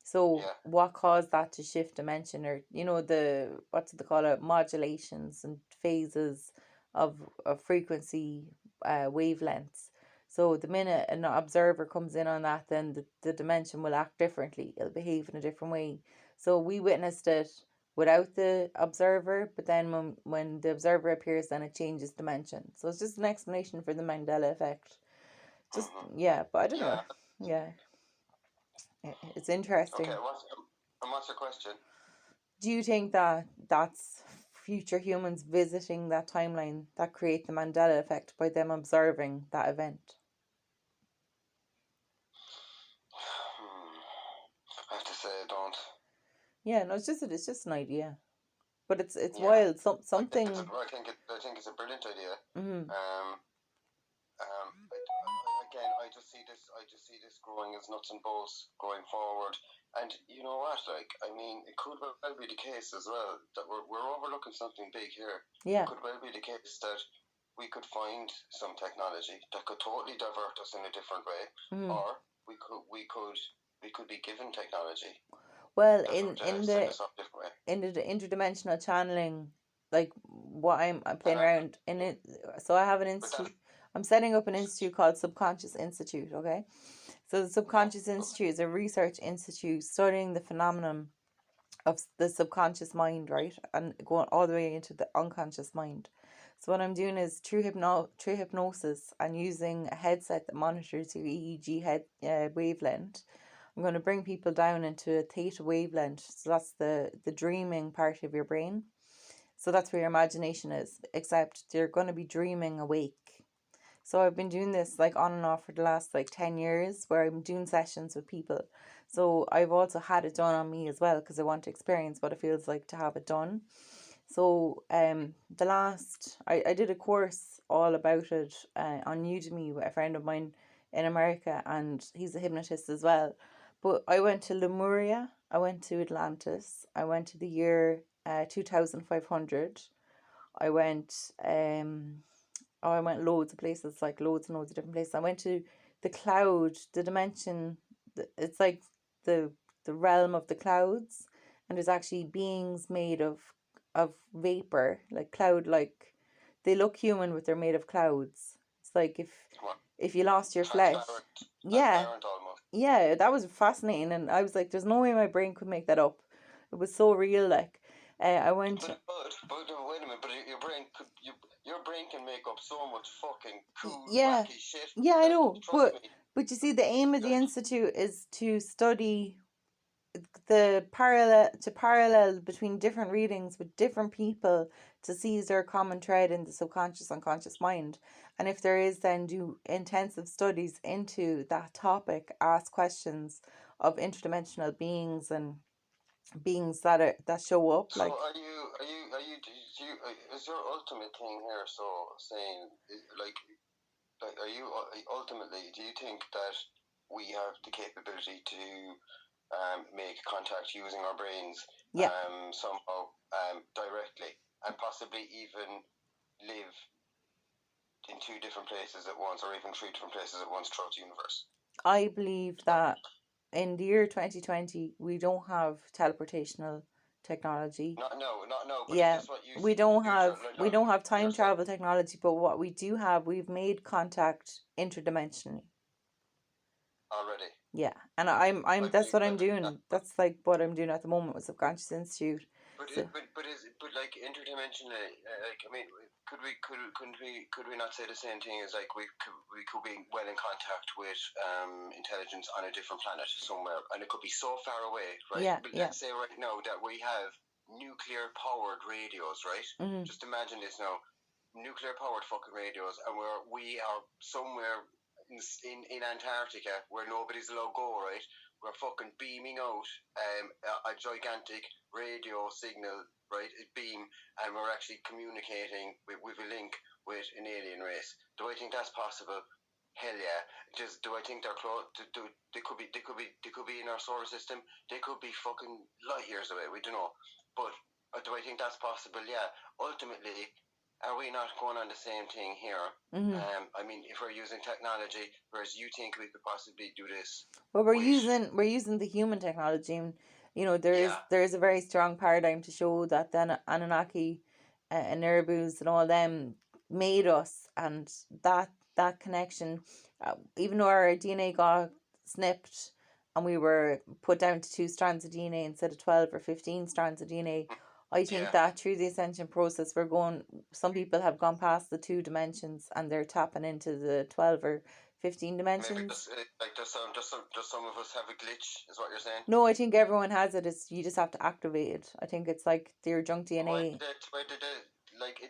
So what caused that to shift dimension, or what do they call it, modulations and phases of frequency, wavelengths. So the minute an observer comes in on that, then the dimension will act differently. It'll behave in a different way. So we witnessed it without the observer, but then when the observer appears, then it changes dimension. So it's just an explanation for the Mandela effect. Just but I don't know. Yeah. It's interesting. Okay, what's the question? Do you think that that's future humans visiting that timeline that create the Mandela effect by them observing that event? I have to say I don't. Yeah, no, it's just an idea, but it's wild. Something. I think it's a brilliant idea. Mm-hmm. Again, I just see this growing as nuts and bolts going forward. And you know what? Like, I mean, it could well be the case as well that we're overlooking something big here. Yeah. It could well be the case that we could find some technology that could totally divert us in a different way, or we could be given technology. Well, in the interdimensional channeling, like what I'm playing around in it. So I have an institute. I'm setting up an institute called Subconscious Institute. Okay, so the Subconscious Institute is a research institute studying the phenomenon of the subconscious mind, right, and going all the way into the unconscious mind. So what I'm doing is through hypnosis and using a headset that monitors your EEG wavelength. I'm going to bring people down into a theta wavelength. So that's the dreaming part of your brain. So that's where your imagination is, except you're going to be dreaming awake. So I've been doing this like on and off for the last like 10 years where I'm doing sessions with people. So I've also had it done on me as well because I want to experience what it feels like to have it done. So I did a course all about it on Udemy with a friend of mine in America, and he's a hypnotist as well. But I went to Lemuria, I went to Atlantis, I went to the year 2500. I went I went loads of places, like loads and loads of different places. I went to the cloud, the dimension. It's like the realm of the clouds, and there's actually beings made of vapor, like cloud, like they look human, but they're made of clouds. It's like if you lost your flesh. Yeah, yeah, that was fascinating, and I was like, "There's no way my brain could make that up." It was so real, like. I went. But wait a minute. But your brain can make up so much fucking cool, wacky shit. Yeah, I know. But you see, the aim of the institute is to study the parallel between different readings with different people to see is there a common thread in the subconscious unconscious mind, and if there is, then do intensive studies into that topic, ask questions of interdimensional beings and beings that show up. So like is your ultimate thing here saying like are you ultimately, do you think that we have the capability to make contact using our brains somehow directly, and possibly even live in 2 different places at once, or even 3 different places at once throughout the universe. I believe that in the year 2020 we don't have teleportational technology. Not no, but is Yeah, this what you we see don't in the future? have we don't have time You're saying, travel technology, but what we do have, we've made contact interdimensionally. already. Yeah, and I that's believe what I I'm believe that. doing. That's like what I'm doing at the moment with Subconscious Institute. So But like interdimensionally, like I mean, could we not say the same thing as like we could be well in contact with intelligence on a different planet somewhere, and it could be so far away, right? yeah, But yeah. let's say right now that we have nuclear powered radios, right? Mm. Just imagine this now, nuclear powered fucking radios, and we are somewhere in Antarctica where nobody's allowed go, right? We're fucking beaming out a gigantic radio signal, right? A beam, and we're actually communicating with a link with an alien race. Do I think that's possible? Hell yeah. Just do I think they're close? They could be? They could be in our solar system. They could be fucking light years away. We don't know. But do I think that's possible? Yeah. Ultimately, are we not going on the same thing here? Mm-hmm. I mean, if we're using technology, whereas you think we could possibly do this But with, we're using the human technology, and yeah, there is a very strong paradigm to show that the Anunnaki, and Nerebu's and all them made us, and that connection, even though our DNA got snipped and we were put down to 2 strands of DNA instead of 12 or 15 strands of DNA. I think yeah. that through the ascension process, some people have gone past the 2 dimensions and they're tapping into the 12 or 15 Maybe dimensions. just like just some of us have a glitch, is what you're saying. No, I think everyone has it. It's, you just have to activate it. I think it's like their junk Why DNA. did they?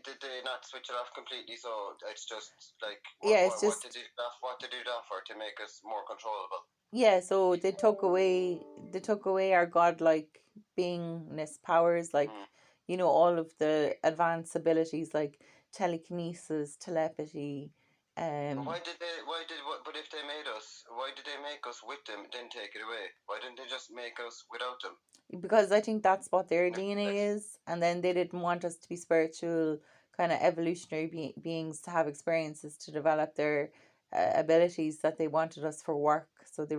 Did they not switch it off completely? So it's just like Yeah, it's what just, did it off? What did it offer to make us more controllable? yeah. So they took away our godlike beingness powers, like Mm. all of the advanced abilities like telekinesis, telepathy. But Um, why did they? Why did what? But if they made us, why did they make us with them, then take it away? Why didn't they just make us without them because I think that's what their in the first DNA place? is, and then they didn't want us to be spiritual, kind of evolutionary beings, to have experiences to develop their abilities that they wanted us for work. So they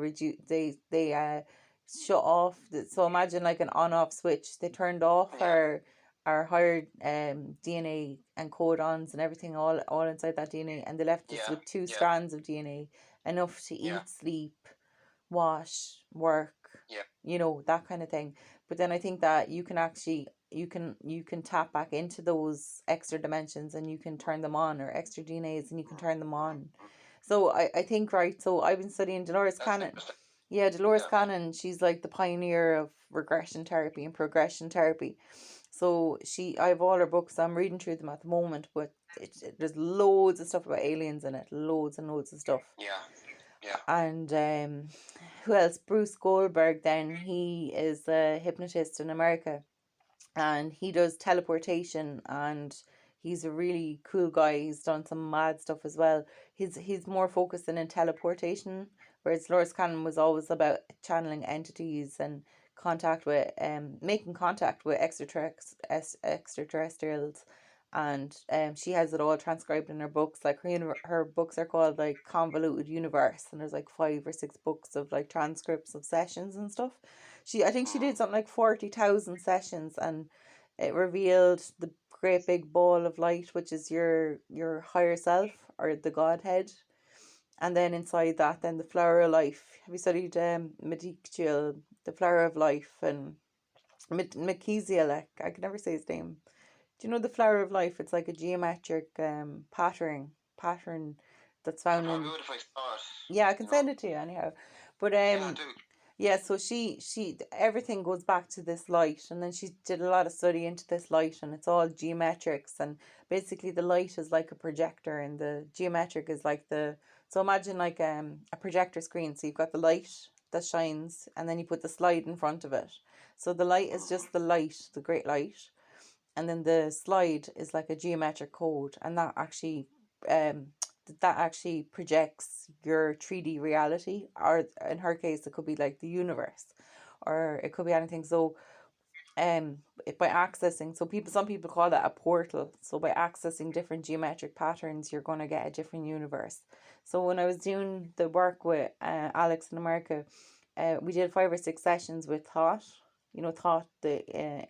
shut off. So imagine like an on-off switch. They turned off Yeah, our higher DNA and codons and everything all inside that DNA, and they left us yeah, with two yeah, strands of DNA, enough to yeah, eat, sleep, wash, work, yeah. that kind of thing. But then I think that you can actually you can tap back into those extra dimensions and you can turn them on, or extra DNAs, and you can Mm, turn them mm, on. mm. So I think, right, so I've been studying Dolores That's Cannon. interesting. Yeah, Dolores Yeah. Cannon, she's like the pioneer of regression therapy and progression therapy. So I have all her books. I'm reading through them at the moment, but there's loads of stuff about aliens in it, loads and loads of stuff. Yeah, yeah. And who else? Bruce Goldberg. Then he is a hypnotist in America, and he does teleportation, and he's a really cool guy. He's done some mad stuff as well. He's more focused in teleportation, whereas Loris Cannon was always about channeling entities and making contact with extraterrestrials. And she has it all transcribed in her books. Like her books are called like Convoluted Universe, and there's like 5 or 6 books of like transcripts of sessions and stuff. I think she Mm. did something like 40,000 sessions, and it revealed the great big ball of light, which is your higher self, or the Godhead. And then inside that, then the flower of life. Have you studied Medicachial, the flower of life, and Melchizedek? I can never say his name. Do you know the flower of life? It's like a geometric pattern that's I found probably in. would if I saw it. Yeah, I can You know. send it to you anyhow. But Yeah, I do. yeah, so she everything goes back to this light, and then she did a lot of study into this light, and it's all geometrics, and basically the light is like a projector, and the geometric is like the, so imagine like a projector screen. So you've got the light that shines, and then you put the slide in front of it. So the light is Mm-hmm. just the light, the great light, and then the slide is like a geometric code, and um that actually projects your 3D reality, or in her case it could be like the universe, or it could be anything. So um by accessing, so some people call that a portal. So by accessing different geometric patterns, you're going to get a different universe. So when I was doing the work with Alex in America, we did 5 or 6 sessions with Thought. You know Thought, the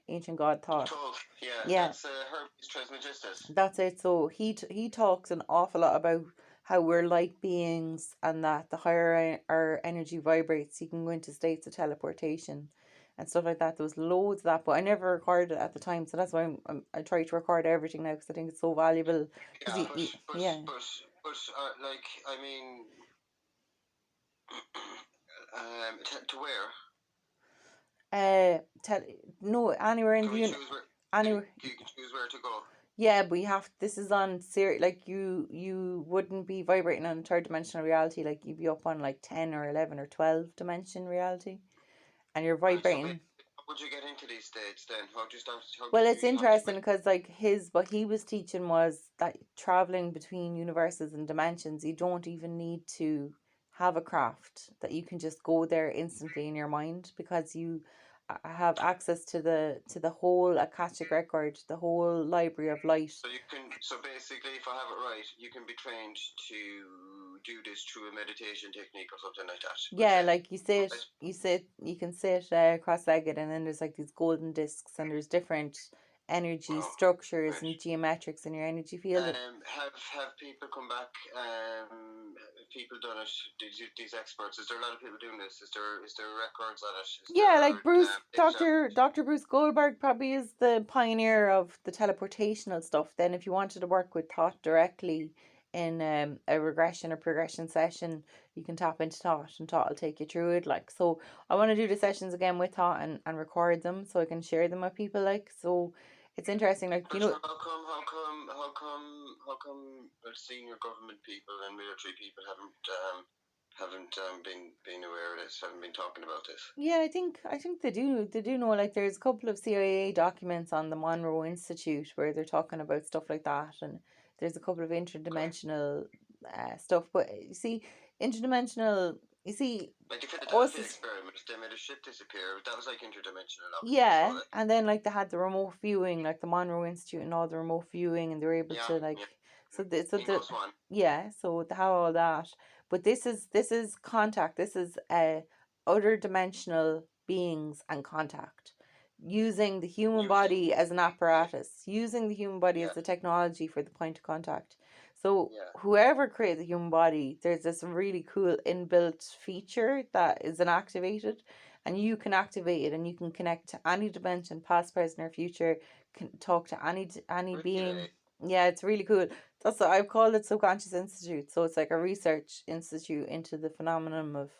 ancient god Thought. Talk, yeah, Yeah, that's Hermes Trismegistus. that's it. So he talks an awful lot about how we're light beings, and that the higher our energy vibrates, you can go into states of teleportation and stuff like that. There was loads of that, but I never recorded it at the time, so that's why I try to record everything now, because I think it's so valuable. Because Yeah, yeah, like, I mean, to where? tell no anywhere in Can the we choose where? anywhere. You can choose where to go. Yeah, but you have, this is on serious, like you wouldn't be vibrating on third dimensional reality, like you'd be up on like 10 or 11 or 12 dimension reality, and you're Right. So, vibrating. how would you get into these states then? How do you start? How Well, did it's you have to? interesting because like his what he was teaching was that traveling between universes and dimensions, you don't even need to have a craft, that you can just go there instantly in your mind, because you have access to the whole Akashic record, the whole library of light. So you can. So basically, if I have it right, you can be trained to do this through a meditation technique or something like that. Yeah, like Right? you can sit cross-legged, and then there's like these golden discs, and there's different energy Wow. structures Right. and geometrics in your energy field. Have people come back? Have people done it? These experts. Is there a lot of people doing this? Is there records on it? Is Yeah, there like Bruce, data? Dr. Bruce Goldberg probably is the pioneer of the teleportational stuff. Then, if you wanted to work with Thought directly in a regression or progression session, you can tap into Thought, and Thought will take you through it. Like, so I want to do the sessions again with Thought, and record them so I can share them with people. Like, so it's interesting. Like, But how come senior government people and military people haven't been aware of this? Haven't been talking about this? yeah, I think they do know. Like, there's a couple of CIA documents on the Monroe Institute where they're talking about stuff like that, and there's a couple of Okay. interdimensional stuff. But you see, interdimensional, you see, Like the us Philadelphia is, experiment, they made a ship disappear. That was like interdimensional, obviously. So yeah, and then like they had the remote viewing, like the Monroe Institute and all the remote viewing, and they were able yeah, to like, yeah. so the Ingo Swan. yeah, so the how all that. But this is contact. This is other dimensional beings and contact, using the human Using, body as an apparatus, using the human body as yeah, the technology for the point of contact. So yeah. whoever created the human body, there's this really cool inbuilt feature that is inactivated, and you can activate it, and you can connect to any dimension, past, present, or future. Can talk to any being. Really? Yeah, it's really cool. That's what I've called it, Subconscious Institute. So it's like a research institute into the phenomenon of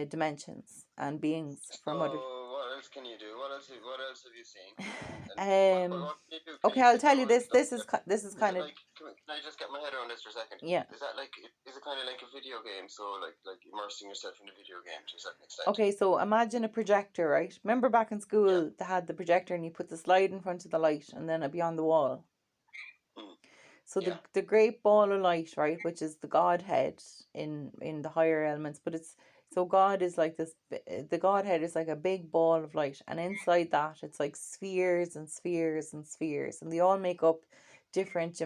dimensions and beings So from other. what else can you do? What else have you seen? And um what can you do? Can okay, you I'll sit tell you down? this. This is Is kind it of, like? Can I just get my head around this for a second? yeah. Is that like? Is it kind of like a video game? So like immersing yourself in a video game to a certain extent. Okay, so imagine a projector, right? Remember back in Yeah. school they had the projector, and you put the slide in front of the light, and then it'd be on the wall. Mm. So Yeah. the great ball of light, right, which is the Godhead in the higher elements, but it's, so God is like this. The Godhead is like a big ball of light, and inside that it's like spheres and spheres and spheres, and they all make up different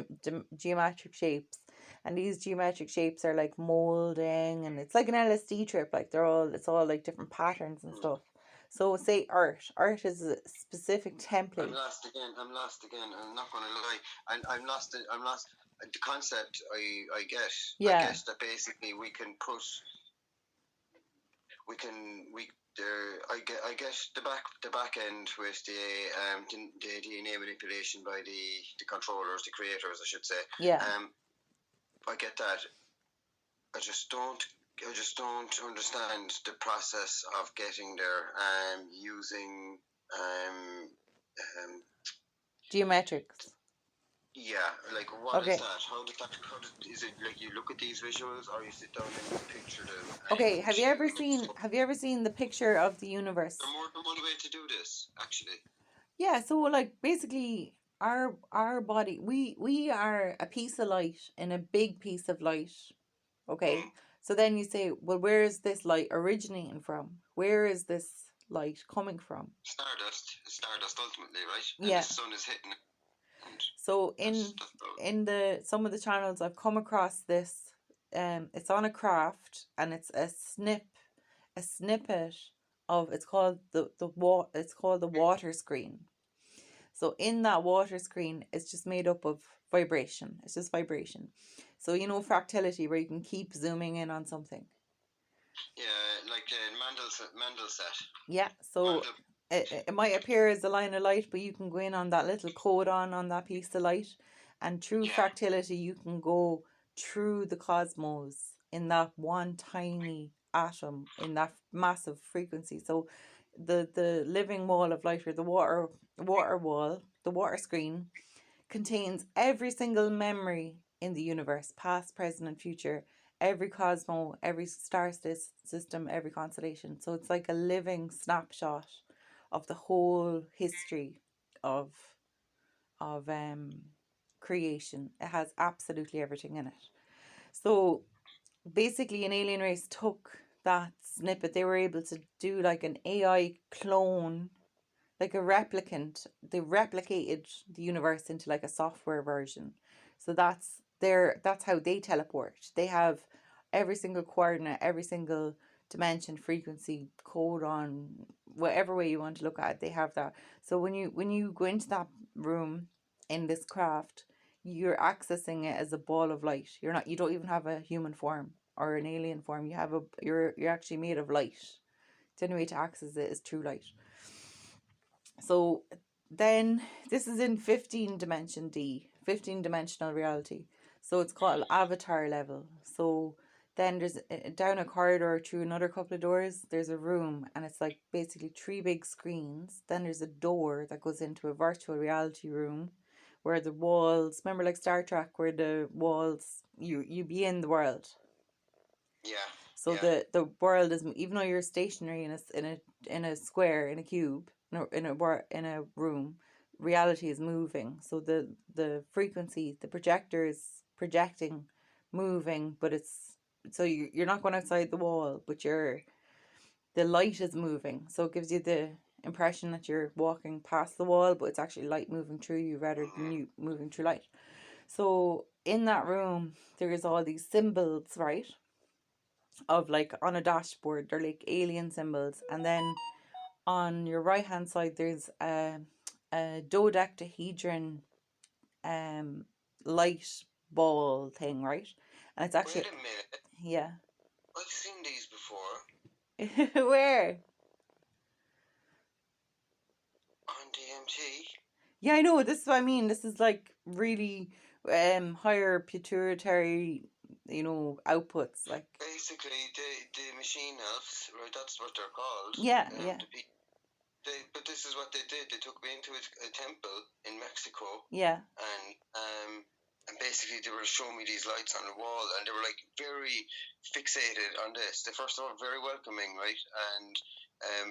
geometric shapes. And these geometric shapes are like molding, and it's like an LSD trip. Like it's all like different patterns and Mm. stuff. So say art. Art is a specific I'm template. lost again. I'm lost again. I'm not going to lie. I'm lost. I'm lost. The concept I get. I Yeah. guess that basically we can put. We can. We there. I guess the back end with the DNA manipulation by the controllers, the creators, I should say. Yeah. I get that. I just don't. I just don't understand the process of getting there. Using um, Geometrics. yeah, like what is Okay. that? Is it like you look at these visuals or you sit down and you picture them Okay, and so have you ever seen the picture of the universe? there's more than one way to do this, actually. Yeah, so like basically our body, we are a piece of light in a big piece of light. Okay. Mm. So then you say, well, where is this light originating from? Where is this light coming from? Stardust ultimately, right? And the Yeah. sun is hitting it, and So that's in the some of the channels I've come across this, it's on a craft and it's a snippet of, it's called it's called the water screen. So in that water screen, it's just made up of vibration. It's just vibration. So you know fractality, where you can keep zooming in on something. yeah, like Mandel set. Yeah. So Mandel, it might appear as a line of light, but you can go in on that little codon on that piece of light, and through yeah, fractality, you can go through the cosmos in that one tiny atom in that massive frequency. So the living wall of light, or the water wall, the water screen, contains every single memory in the universe, past, present, and future, every cosmo, every star system, every constellation. So it's like a living snapshot of the whole history of of creation. It has absolutely everything in it. So basically, an alien race took that snippet. They were able to do like an AI clone, like a replicant. They replicated the universe into like a software version. So that's how they teleport. They have every single coordinate, every single dimension, frequency, code on whatever way you want to look at it, they have that. So when you go into that room in this craft, you're accessing it as a ball of light. You don't even have a human form or an alien form. You're actually made of light. The only way to access it is through light. So then this is in 15 dimensional reality. So it's called avatar level. So then there's down a corridor through another couple of doors, there's a room, and it's like basically three big screens. Then there's a door that goes into a virtual reality room where the walls, remember like Star Trek, where the walls, you be in the world. yeah, So yeah, the world is, even though you're stationary in a square, in a cube, in a room, reality is moving. So the frequency, the projector is projecting, moving, but it's, so you're not going outside the wall, but the light is moving. So it gives you the impression that you're walking past the wall, but it's actually light moving through you rather than you moving through light. So in that room, there's all these symbols, right? Of like on a dashboard, they're like alien symbols, and then on your right hand side there's a dodecahedron um light ball thing, right? And it's actually, wait a minute. yeah. I've seen these before Where? on DMT. Yeah, I know, this is what I mean. This is like really higher pituitary, outputs, like, Basically, the machine elves, right? That's what they're called. yeah, yeah, But this is what they did. They took me into a temple in Mexico, yeah, and basically they were showing me these lights on the wall, and they were like very fixated on this. They first of all very welcoming, right? And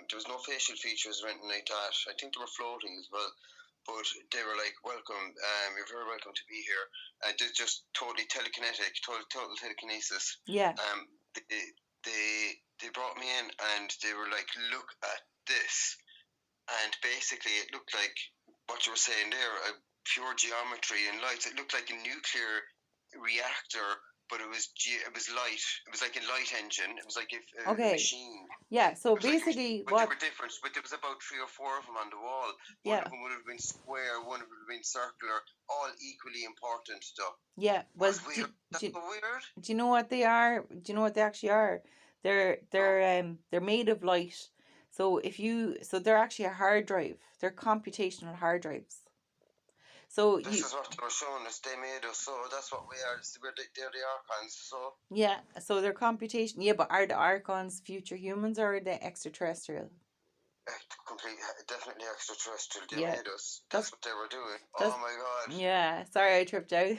there was no facial features or anything like that. I think they were floating as well. But they were like, "Welcome, you're very welcome to be here." They're just totally telekinetic, total telekinesis. yeah. They, they brought me in, and they were like, "Look at this," and basically it looked like what you were saying there, a pure geometry and lights. It looked like a nuclear reactor, but it was light. It was like a light engine. It was like a Okay. machine. Yeah, so It was like basically but they what, were different. But there was about 3 or 4 of them on the wall. One yeah, of them would have been square. One of them would have been circular. All equally important stuff. yeah. Well, Was weird. That's so weird. do you know what they are? Do you know what they actually are? They're made of light. So so they're actually a hard drive. They're computational hard drives. So This is what they were showing us. They made us, so that's what we are. They're the archons. So yeah, so they're computation. Yeah, but are the archons future humans, or are they extraterrestrial? complete, definitely extraterrestrial. They Yeah, made us. that's That's what they were doing. that's Oh my god. yeah. Sorry, I tripped out.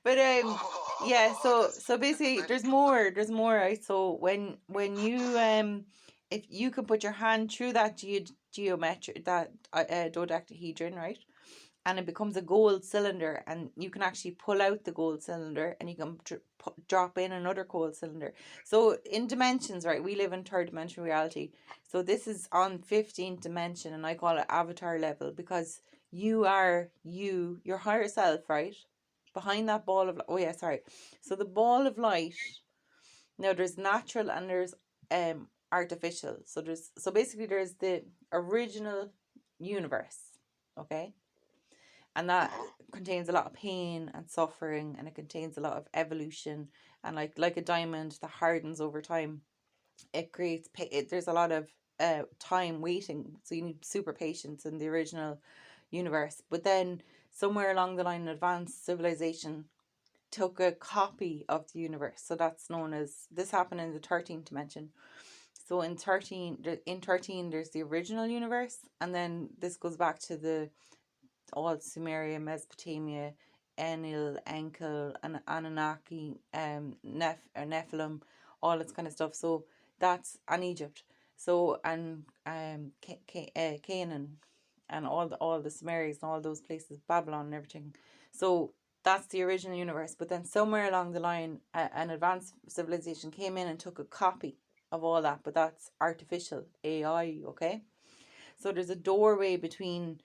But yeah. Oh, So that's basically, mental. there's more. There's more. Right. So when you if you could put your hand through that geometric, that dodecahedron, right, and it becomes a gold cylinder, and you can actually pull out the gold cylinder and you can drop in another gold cylinder. So in dimensions, right, we live in third dimensional reality. So this is on 15th dimension, and I call it avatar level, because you are your higher self, right, behind that ball of, oh yeah, sorry. So the ball of light, now there's natural and there's artificial. So basically there's the original universe, okay, and that contains a lot of pain and suffering, and it contains a lot of evolution, and like a diamond that hardens over time, it creates there's a lot of time waiting, so you need super patience in the original universe. But then somewhere along the line, advanced civilization took a copy of the universe, so that's known as, this happened in the 13th dimension. So in 13 there's the original universe, and then this goes back to the all Sumeria, Mesopotamia, Enlil, Enkel, and Anunnaki, Nephilim, all this kind of stuff. So that's, and Egypt. So and Canaan, and all the Sumerians and all those places, Babylon and everything. So that's the original universe. But then somewhere along the line, an advanced civilization came in and took a copy of all that. But that's artificial AI. Okay. So there's a doorway between,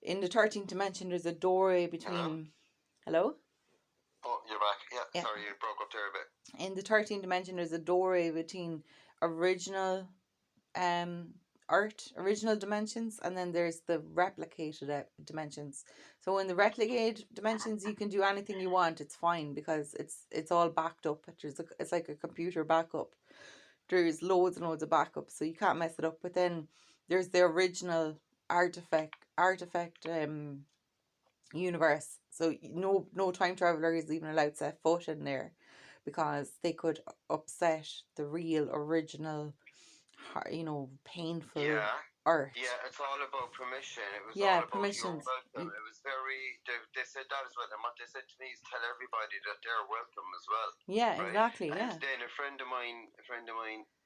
in the 13th dimension, there's a doorway between. Hello? Oh, you're back. Yeah. Sorry, you broke up there a bit. In the 13th dimension, there's a doorway between original original dimensions, and then there's the replicated dimensions. So in the replicated dimensions, you can do anything you want. It's fine, because it's all backed up. It's like a computer backup. There's loads and loads of backups, so you can't mess it up. But then there's the original artifact universe. So no time traveler is even allowed to set foot in there, because they could upset the real original, painful Earth. Yeah, it's all about permission. It was Yeah, all about permissions. your welcome. It was very. They said that as well, and what they said to me is tell everybody that they're welcome as well. Yeah, right? exactly. And Yeah. then a friend of mine,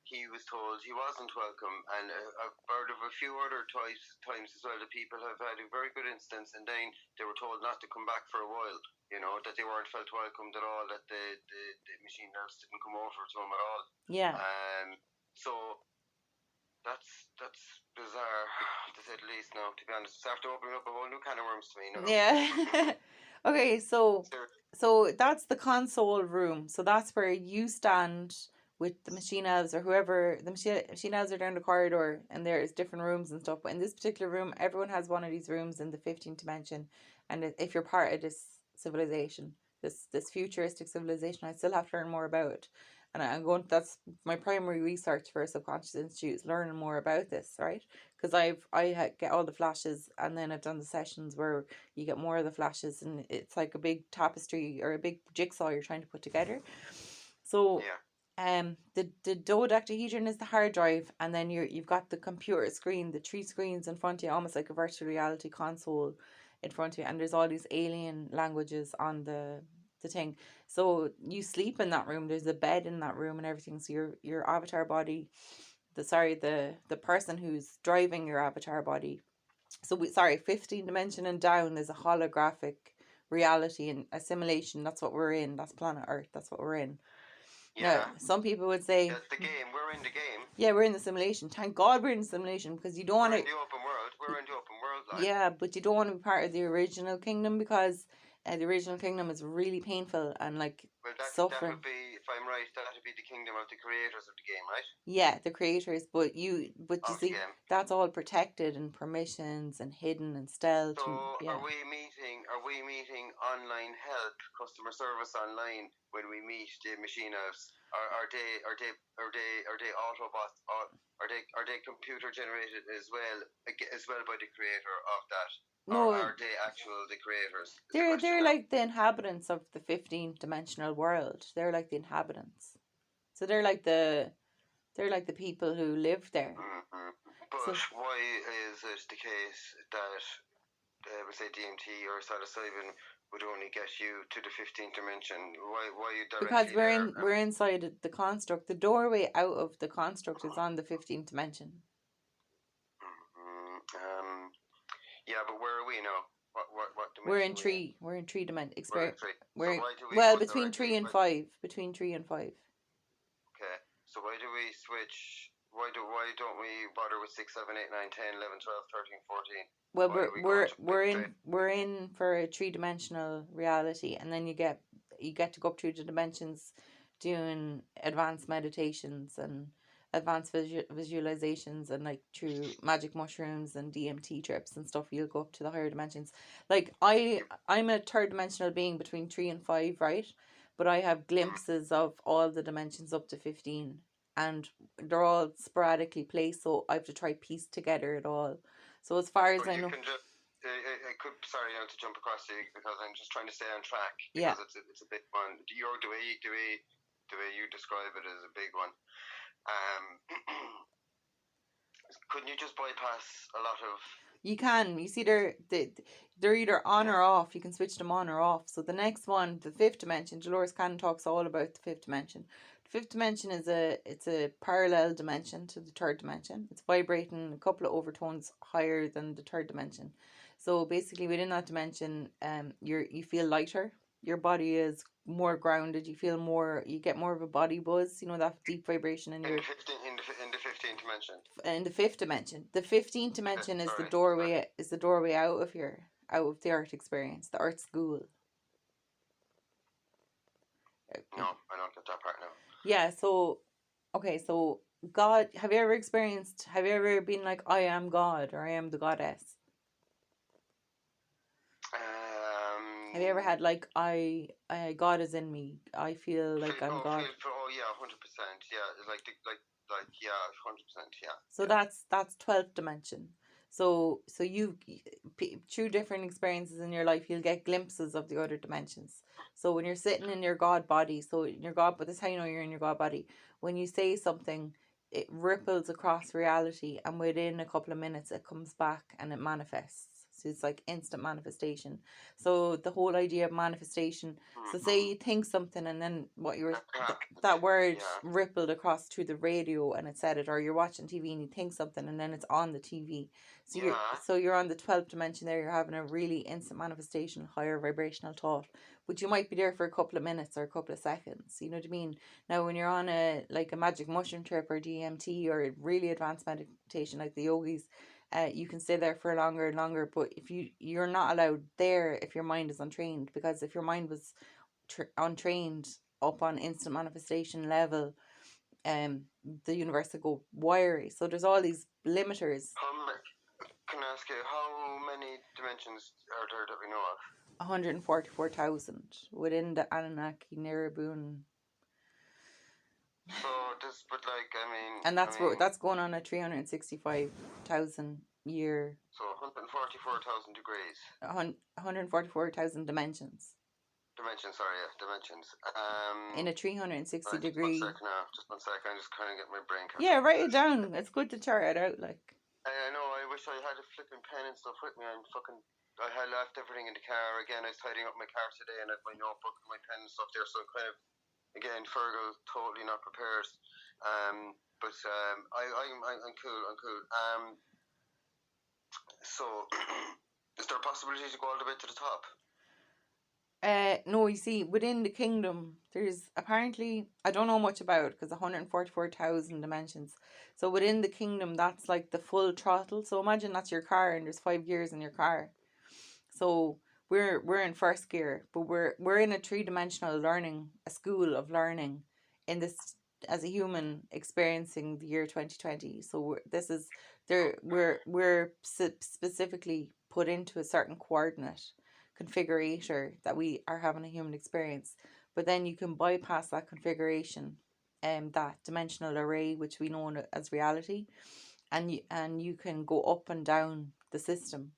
he was told he wasn't welcome, and I've heard of a few other times as well that people have had a very good instance, and then they were told not to come back for a while. That they weren't felt welcomed at all, that the machine elves didn't come over to them at all. Yeah. So that's bizarre, to say the least. Now, to be honest, it's after opening up a whole new can of worms to me. Yeah. Okay, so that's the console room. So that's where you stand with the machine elves, or whoever. The machine elves are down the corridor, and there's different rooms and stuff. But in this particular room, everyone has one of these rooms in the 15th dimension. And if you're part of this civilization, this futuristic civilization, I still have to learn more about it. And I'm going. That's my primary research for Subconscious Institute, is learning more about this, right? Because I get all the flashes, and then I've done the sessions where you get more of the flashes, and it's like a big tapestry or a big jigsaw you're trying to put together. So the dodecahedron is the hard drive, and then you've got the computer screen, the 3 screens in front of you, almost like a virtual reality console in front of you, and there's all these alien languages on the thing. So you sleep in that room. There's a bed in that room and everything. So your avatar body, the person who's driving your avatar body. So 15 dimension and down is a holographic reality and assimilation. That's what we're in. That's planet Earth. That's what we're in. Yeah. Now, some people would say, that's the game. We're in the game. Yeah, we're in the simulation. Thank God we're in the simulation, because you don't want to. We're in the open world. We're in the open world. Like. Yeah, but you don't want to be part of the original kingdom, because the original kingdom is really painful and suffering. That would be, if I'm right, that would be the kingdom of the creators of the game, right? Yeah, the creators, but you see, that's all protected and permissions and hidden and stealth. So are we meeting online help, customer service online when we meet the machine elves? Are they Autobots? Are they computer generated as well by the creator of that? No, or are they the creators? They're like the inhabitants of the 15th dimensional world. They're like the inhabitants. So they're like the people who live there. Mm-hmm. But why is it the case that we say DMT or psilocybin would only get you to the 15th dimension? Why you directly? Because we're inside the construct. The doorway out of the construct is on the 15th dimension. Yeah, but where are we now? What We're dimension in are we in? three. We're in three dimension. We're in three. So We're why do we well go between directly? three and five. Between 3 and 5. Okay. So why do we switch? Why don't we bother with 6, 7, 8, 9, 10, 11, 12, 13, 14? Well, Why are we going to pick straight? we're in for a 3 dimensional reality, and then you get to go up through the dimensions, doing advanced meditations and advanced visualizations, and like through magic mushrooms and DMT trips and stuff. You'll go up to the higher dimensions. Like I'm a third dimensional being between 3 and 5, right? But I have glimpses of all the dimensions up to 15, and they're all sporadically placed, so I have to try piece together it all. So as far as But I you know, can just. I could. Sorry, to jump across to you because I'm just trying to stay on track yeah, because it's a big one. The way you describe it is a big one. Um, couldn't you just bypass a lot of? you can. You see, they're either on or off. You can switch them on or off. So the next one, the fifth dimension, Dolores Cannon talks all about the fifth dimension. The fifth dimension is a parallel dimension to the third dimension. It's vibrating a couple of overtones higher than the third dimension. So basically, within that dimension, you feel lighter. Your body is more grounded. You feel more. You get more of a body buzz. You know, that deep vibration in In your the 15th dimension. in the fifth dimension. The 15th dimension is Sorry. the doorway out of here, out of the earth experience, the earth school. No, I don't get that part now. Yeah, so okay, so God, have you ever been like, I am God, or I am the goddess? Have you ever had like, God is in me, I feel like I'm God? Yeah, 100%. Yeah, yeah, 100%. Yeah. So yeah. that's 12th dimension. So you, through different experiences in your life, you'll get glimpses of the other dimensions. So when you're sitting in your God body, so in your God, but this is how you know you're in your God body. When you say something, it ripples across reality, and within a couple of minutes, it comes back and it manifests. So it's like instant manifestation. So the whole idea of manifestation. So say you think something, and then that word rippled across to the radio, and it said it, or you're watching TV and you think something, and then it's on the TV. So you're on the 12th dimension there. You're having a really instant manifestation, higher vibrational thought, but you might be there for a couple of minutes or a couple of seconds. You know what I mean? Now, when you're on a magic mushroom trip or DMT or a really advanced meditation like the yogis, you can stay there for longer and longer. But if you're not allowed there if your mind is untrained, because if your mind was untrained up on instant manifestation level, the universe will go wiry. So there's all these limiters. Can I ask you how many dimensions are there that we know of? 144,000 within the Anunnaki Nirabun. So this, but like, I mean, and that's going on a 365,000 year. So 144,000 degrees. 144,000 dimensions. Dimensions. In a 360 degree. Just one sec. I'm just kind of getting my brain. Yeah, write it down. It's good to chart it out, like. I know. I wish I had a flipping pen and stuff with me. I had left everything in the car. Again, I was tidying up my car today, and I have my notebook and my pen and stuff there. So I'm kind of, again, Fergal, totally not prepared. I'm cool. So, is there a possibility to go all the way to the top? No, you see, within the kingdom, there's apparently, I don't know much about it because 144,000 dimensions. So within the kingdom, that's like the full throttle. So imagine that's your car and there's 5 gears in your car. So we're in first gear, but we're in a 3-dimensional learning, a school of learning in this as a human experiencing the year 2020. So we're specifically put into a certain coordinate configurator that we are having a human experience, but then you can bypass that configuration, that dimensional array which we know as reality, and you can go up and down the system.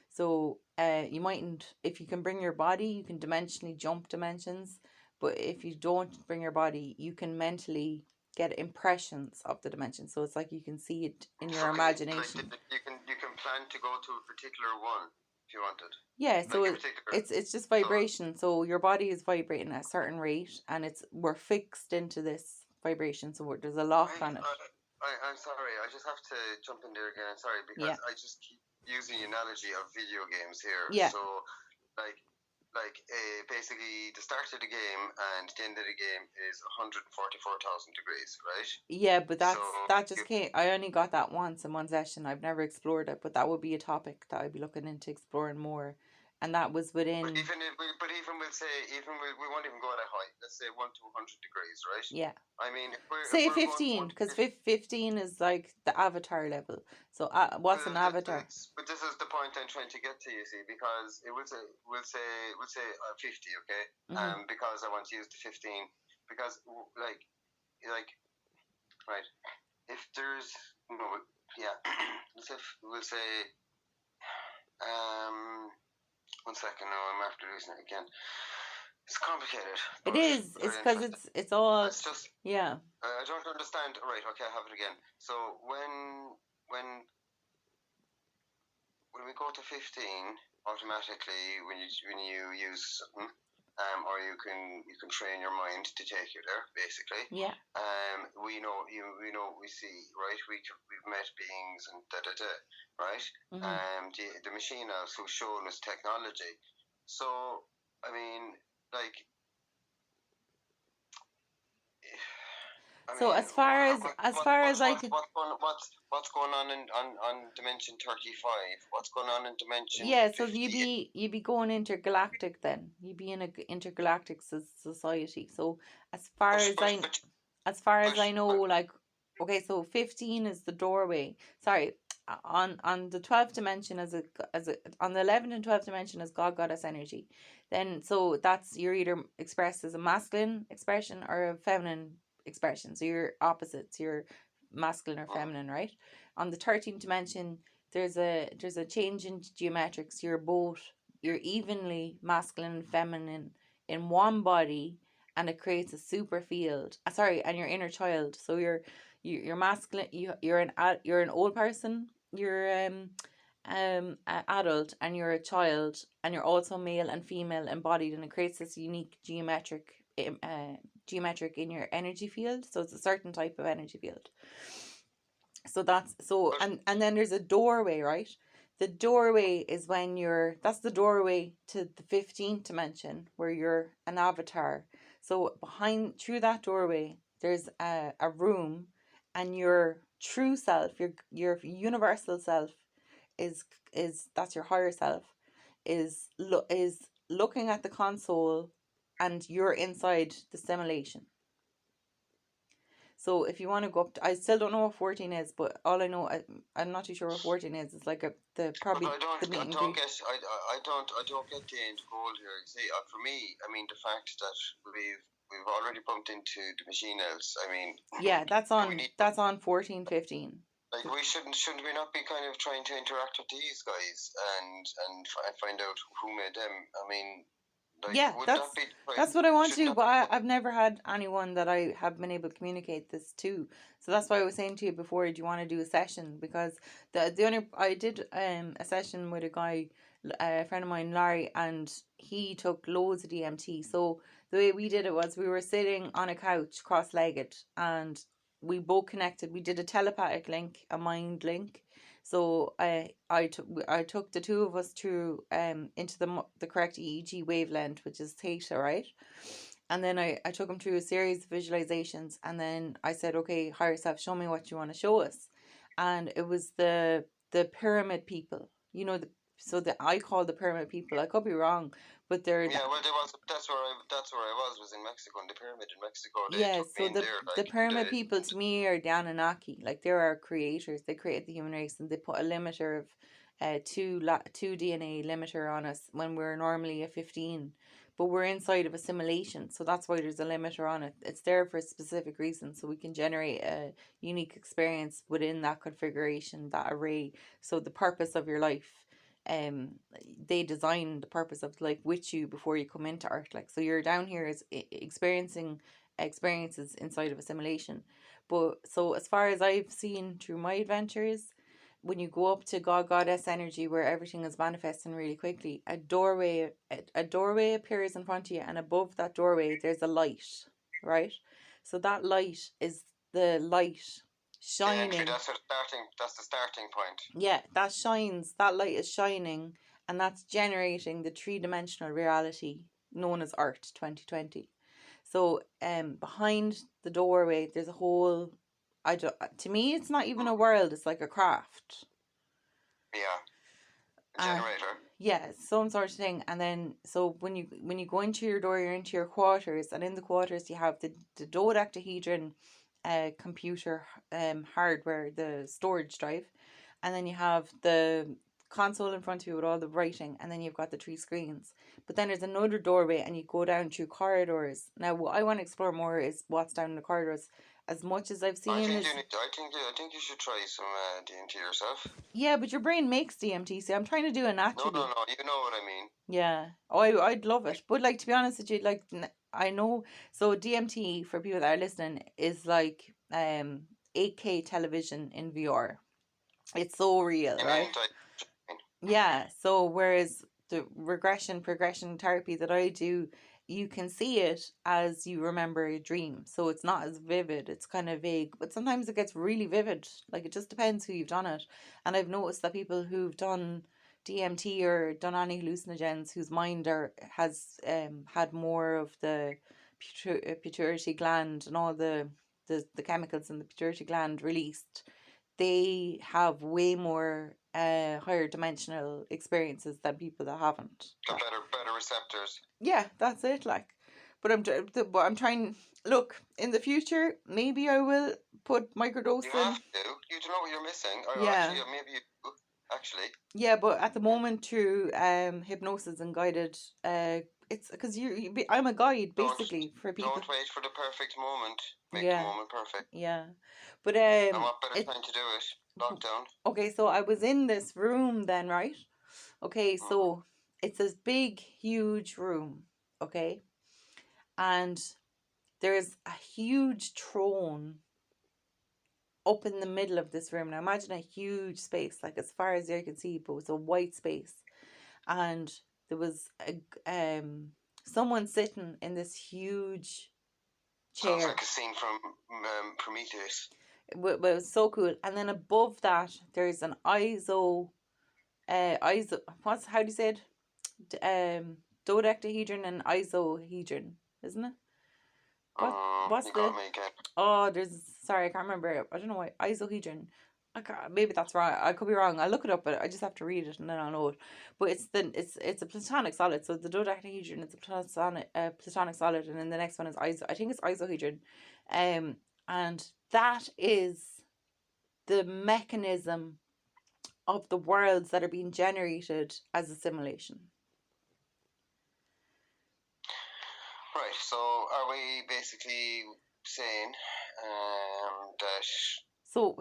So you mightn't, if you can bring your body, you can dimensionally jump dimensions, but if you don't bring your body, you can mentally get impressions of the dimension. So it's like you can see it in your imagination. You can plan to go to a particular one. You wanted. Yeah, so it's just vibration. So your body is vibrating at a certain rate, and we're fixed into this vibration. So there's a lock on it. I'm sorry. I just have to jump in there again. Sorry, because I just keep using the analogy of video games here. Yeah. So, like, basically, the start of the game and the end of the game is 144,000 degrees, right? Yeah, but So, that just came. I only got that once in one session. I've never explored it, but that would be a topic that I'd be looking into exploring more. And that was but within. even we'll say we won't even go that high. Let's say 1 to 100 degrees, right? Yeah. I mean, if Say we're going 15, because 15 is like the avatar level. So what's an avatar? but this is the point I'm trying to get to. You see, because it will say we'll say 50, okay? Mm-hmm. Because I want to use the 15 because like right. If there's no, yeah, we'll say 1 second. No, I'm after losing it again. It's complicated. It is. It's Very because interesting. it's all. It's just Yeah. I don't understand. Right. Okay, I have it again. So when we go to 15, automatically when you use something, or you can train your mind to take you there. Basically, Yeah. we know we see, right. We've met beings and right. Mm-hmm. The machine elves who've shown us technology. So I mean, like, So as far as I could. what's going on on dimension 35? What's going on in dimension Yeah, so 50? you'd be going intergalactic then. You'd be in a intergalactic society. So as far But as but I but as far as but, I know, but like, okay, so 15 is the doorway. Sorry, on the 12th dimension as a on the 11th and 12th dimension as God goddess energy. Then so that's you're either expressed as a masculine expression or a feminine expression. So you're opposites, you're masculine or feminine, right? On the 13th dimension there's a change in geometrics. You're evenly masculine and feminine in one body, and it creates a super field. Sorry, and your inner child. So you're masculine. You're an old person. You're adult, and you're a child, and you're also male and female embodied, and it creates this unique geometric in your energy field. So it's a certain type of energy field. So that's so and then there's a doorway, right? The doorway is when that's the doorway to the 15th dimension where you're an avatar. So behind through that doorway there's a room, and your true self, your universal self is that's your higher self is looking at the console, and you're inside the simulation. So if you want to go up, I still don't know what 14 is, but all I know, I'm not too sure what 14 is. It's like but probably the meet and greet. I don't get the end goal here. See, for me, I mean the fact that we've already bumped into the machine elves. I mean, Yeah, we need that's on 14, 15. like we shouldn't we not be kind of trying to interact with these guys and find out who made them? I mean, like, Yeah, would that be that's what I want should to, that but be I've never had anyone that I have been able to communicate this to. So that's why I was saying to you before, do you want to do a session? Because the only I did a session with a guy, a friend of mine, Larry, and he took loads of DMT. So the way we did it was we were sitting on a couch cross-legged, and we both connected. We did a telepathic link, a mind link. So I took the two of us through into the correct EEG wavelength, which is theta, right? And then I took him through a series of visualizations, and then I said, okay, higher self, show me what you want to show us. And it was the pyramid people, so that I call the pyramid people. I could be wrong, but they're yeah, well, there was that's where I was in Mexico, in the pyramid in Mexico. They yeah. took me So in there, the like, pyramid people to me are the Anunnaki. Like they're our creators. They created the human race, and they put a limiter of two DNA limiter on us when we're normally a 15, but we're inside of a simulation. So that's why there's a limiter on it. It's there for a specific reason, so we can generate a unique experience within that configuration, that array. So the purpose of your life, um they design the purpose of life with you before you come into Earth. Like, so you're down here as experiencing experiences inside of a simulation. But so as far as I've seen through my adventures, when you go up to God Goddess energy where everything is manifesting really quickly, a doorway appears in front of you, and above that doorway there's a light, right? So that light is the light The entry, shining. that's the starting point. Yeah, that light is shining, and that's generating the three-dimensional reality known as Art 2020. So, behind the doorway, there's a whole. I don't. To me, it's not even a world. It's like a craft. Yeah. A Uh, generator. yeah, some sort of thing. And then, so when you go into your door, you're into your quarters, and in the quarters you have the dodecahedron, computer, hardware, the storage drive, and then you have the console in front of you with all the writing, and then you've got the three screens. But then there's another doorway, and you go down through corridors. Now, what I want to explore more is what's down in the corridors. As much as I've I seen think is, you need. I think you should try some DMT yourself. yeah, but your brain makes DMT. So I'm trying to do it No, naturally. no. You know what I mean. Yeah. Oh, I'd love it. But like, to be honest with you, like, I know, so DMT, for people that are listening, is like 8K television in VR. It's so real, In right? anti. Yeah. So whereas the regression progression therapy that I do, you can see it as you remember a dream. So it's not as vivid. It's kind of vague, but sometimes it gets really vivid. Like, it just depends who you've done it. And I've noticed that people who've done DMT or done any hallucinogens, whose mind has had more of the pituitary gland and all the chemicals in the pituitary gland released, they have way more higher dimensional experiences than people that haven't. Got better receptors. Yeah, that's it. Like, but I'm trying. Look, in the future, maybe I will put microdosing. You have to. You don't know what you're missing. Or Yeah. actually, maybe you. Actually. Yeah, but at the moment, through hypnosis and guided, it's because I'm a guide basically for people. Don't wait for the perfect moment. Make Yeah. the moment perfect. Yeah, but And what better time to do it? Lockdown. Okay, so I was in this room then, right? Okay, Mhm. so it's this big, huge room, okay? And there's a huge throne up in the middle of this room. Now imagine a huge space, like as far as you can see, but it was a white space. And there was someone sitting in this huge chair. Sounds like a scene from Prometheus. It was so cool. And then above that, there's an how do you say it? Dodecahedron and isohedron, isn't it? What's you the? got me again. Oh, sorry, I can't remember. I don't know why isohedron. Maybe that's right. I could be wrong. I'll look it up, but I just have to read it and then I'll know it. But it's a platonic solid. So the dodecahedron is a platonic solid, and then the next one is I think it's isohedron, and that is the mechanism of the worlds that are being generated as a simulation. Right, so are we basically saying that? So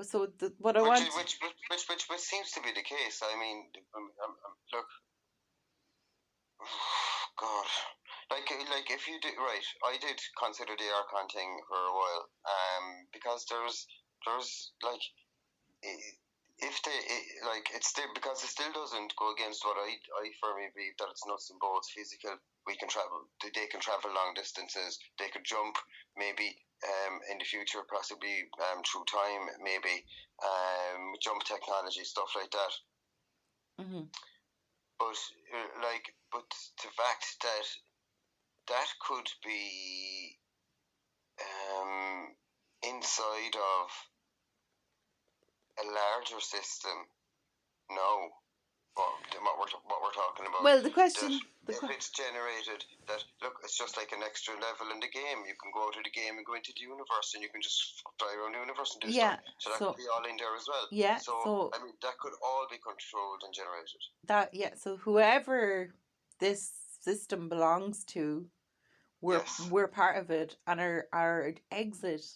what I want, which seems to be the case. I mean, look, God, like if you did right, I did consider the Archon thing for a while, because there's like. If they like, it's still, because it still doesn't go against what I firmly believe, that it's nuts and bolts physical. We can travel. They can travel long distances. They could jump, maybe in the future, possibly through time, maybe jump technology, stuff like that. mm-hmm. But but the fact that that could be inside of a larger system. No, what we're talking about. Well, the question, if it's generated, that look, it's just like an extra level in the game. You can go to the game and go into the universe, and you can just fly around the universe and do stuff. So that could be all in there as well. Yeah. So I mean, that could all be controlled and generated. So whoever this system belongs to, we're part of it, and our exit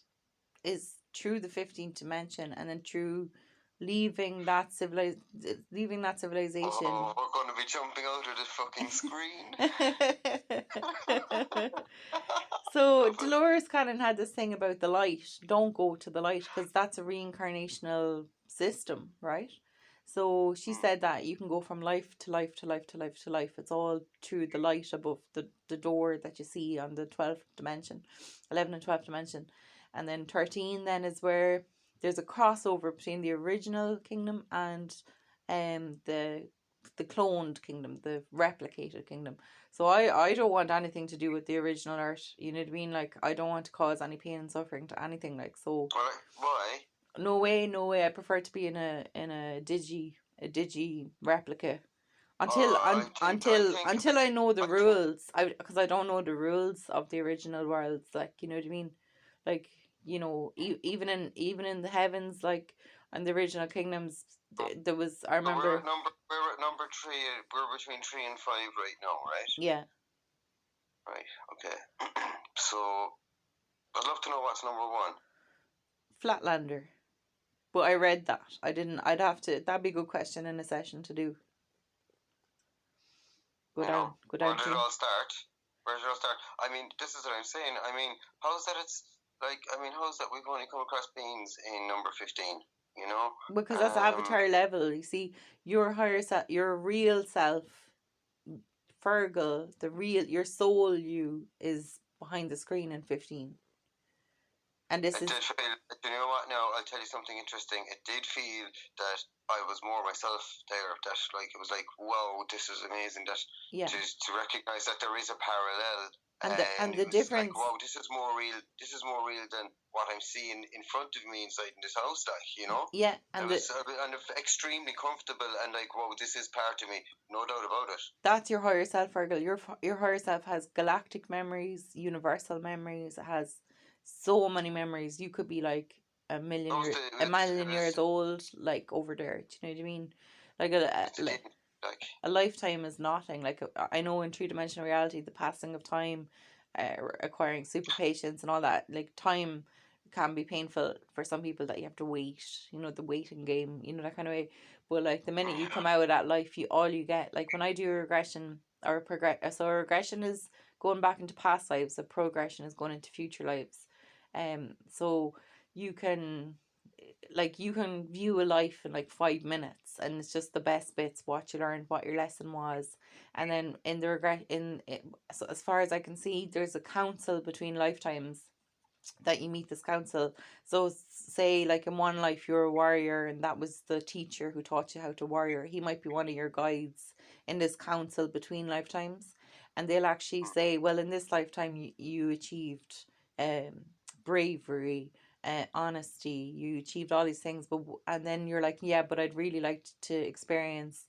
is through the 15th dimension, and then through leaving that civilization. Oh, we're going to be jumping out of the fucking screen. So Dolores Cannon had this thing about the light. Don't go to the light, because that's a reincarnational system, right? So she said that you can go from life to life to life to life to life. It's all through the light above the door that you see on the 12th dimension, 11 and 12th dimension. And then 13 then is where there's a crossover between the original kingdom and the cloned kingdom, the replicated kingdom. So I don't want anything to do with the original art. You know what I mean? Like I don't want to cause any pain and suffering to anything. Like so. Why? No way, no way. I prefer to be in a digi replica until I know the rules. Because I don't know the rules of the original worlds. Like you know what I mean? Like you know, even in the heavens, like and the original kingdoms, there was. I remember. We're at number 3. We're between 3 and 5 right now, right? Yeah. Right. Okay. So I'd love to know what's number 1. Flatlander. But I read that. I didn't. I'd have to. That'd be a good question in a session to do. Go down. Where did it all start? Where did it all start? I mean, this is what I'm saying. I mean, how's that? It's like, I mean, how's that? We've only come across beings in number 15. You know, because that's avatar level. You see, your higher self, your real self, Fergal, your soul, is behind the screen in 15. And this is. You know what? Now I'll tell you something interesting. It did feel that I was more myself there. That like it was like, wow, this is amazing. That to recognize that there is a parallel. And the difference. Like, wow, this is more real. This is more real than what I'm seeing in front of me inside in this house. Like you know. Yeah, and it was extremely comfortable and like, wow, this is part of me, no doubt about it. That's your higher self, Fergal. Your higher self has galactic memories, universal memories. It has so many memories. You could be like a million years old, like over there. Do you know what I mean? Like a lifetime is nothing. Like I know in 3-dimensional reality, the passing of time, acquiring super patience and all that. Like time can be painful for some people that you have to wait. You know the waiting game. You know that kind of way. But like the minute you come out of that life, all you get. Like when I do regression or progress, so regression is going back into past lives. A progression is going into future lives. So you can view a life in like 5 minutes, and it's just the best bits, what you learned, what your lesson was, and then in the so as far as I can see, there's a council between lifetimes that you meet this council. So say like in one life you're a warrior and that was the teacher who taught you how to warrior. He might be one of your guides in this council between lifetimes, and they'll actually say, well, in this lifetime you achieved bravery, honesty, you achieved all these things, and then you're like, yeah, but I'd really like to experience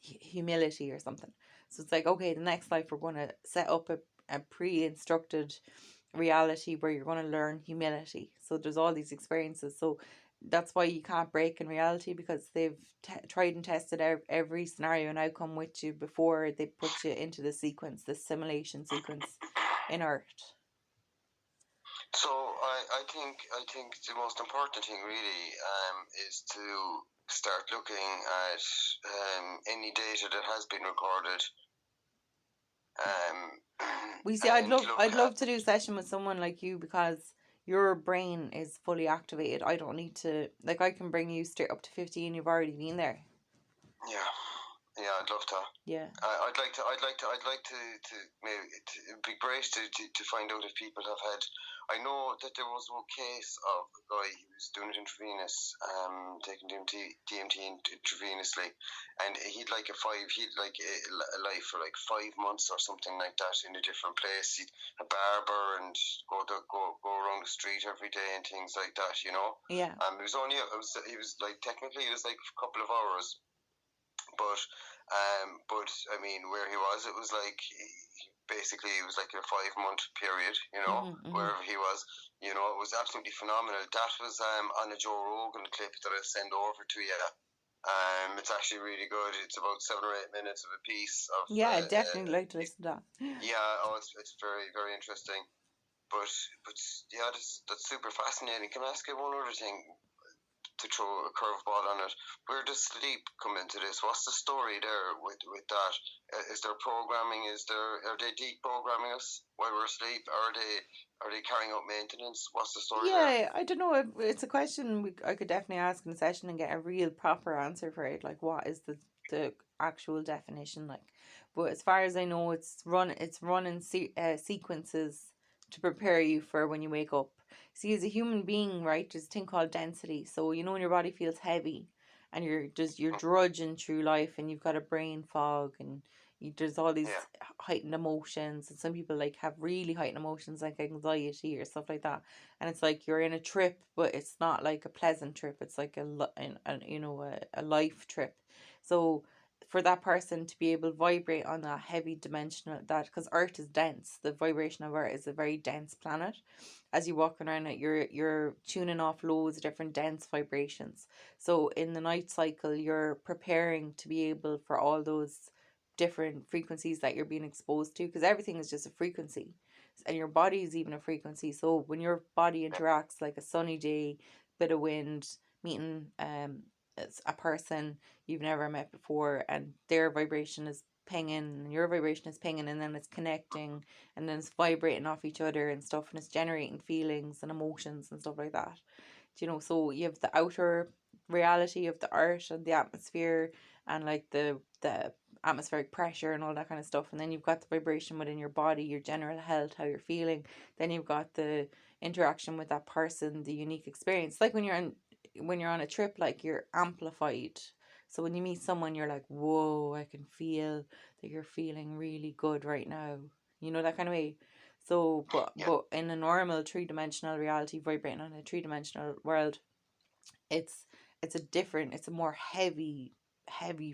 humility or something. So it's like, okay, the next life we're going to set up a pre-instructed reality where you're going to learn humility. So there's all these experiences. So that's why you can't break in reality, because they've tried and tested every scenario and outcome with you before they put you into the sequence, the simulation sequence in art. So I think the most important thing really is to start looking at any data that has been recorded. We see. I'd love to do a session with someone like you, because your brain is fully activated. I don't need to, like, I can bring you straight up to 15. You've already been there. Yeah, I'd love to. Yeah. I'd like to maybe it'd be great to find out if people have had. I know that there was a case of a guy who was doing it intravenous, taking DMT intravenously, and he'd like a life for like 5 months or something like that in a different place. He'd a barber and go around the street every day and things like that. You know. Yeah. It was only technically it was like a couple of hours. But I mean, where he was, it was like basically it was like a 5-month period, you know, wherever he was, you know, it was absolutely phenomenal. That was on a Joe Rogan clip that I send over to you. It's actually really good. It's about 7 or 8 minutes of a piece of. Yeah, I'd definitely like to listen to that. Yeah, it's very very interesting. But yeah, that's super fascinating. Can I ask you one other thing? To throw a curveball on it, where does sleep come into this? What's the story there with that? Is there programming? Are they deprogramming us while we're asleep? Are they carrying out maintenance? What's the story there? Yeah, I don't know. It's a question I could definitely ask in a session and get a real proper answer for it. Like, what is the actual definition like? But as far as I know, it's running sequences to prepare you for when you wake up. See, as a human being, right, there's a thing called density. So you know when your body feels heavy, and you're drudging through life, and you've got a brain fog, and there's all these Yeah. heightened emotions, and some people like have really heightened emotions like anxiety or stuff like that, and it's like you're in a trip, but it's not like a pleasant trip. It's like a life trip. So for that person to be able to vibrate on that heavy dimensional, that because Earth is dense, the vibration of Earth is a very dense planet. As you walk around it, you're tuning off loads of different dense vibrations. So in the night cycle, you're preparing to be able for all those different frequencies that you're being exposed to, because everything is just a frequency, and your body is even a frequency. So when your body Yeah. interacts, like a sunny day, bit of wind, meeting a person you've never met before, and their vibration is pinging and your vibration is pinging, and then it's connecting, and then it's vibrating off each other and stuff, and it's generating feelings and emotions and stuff like that. So you have the outer reality of the art and the atmosphere, and like the atmospheric pressure and all that kind of stuff, and then you've got the vibration within your body, your general health, how you're feeling. Then you've got the interaction with that person, the unique experience. Like when you're on a trip, like you're amplified. So when you meet someone, you're like, whoa, I can feel that you're feeling really good right now. That kind of way. So, but Yeah. but in a normal three-dimensional reality, vibrating on a three-dimensional world, it's it's a more heavy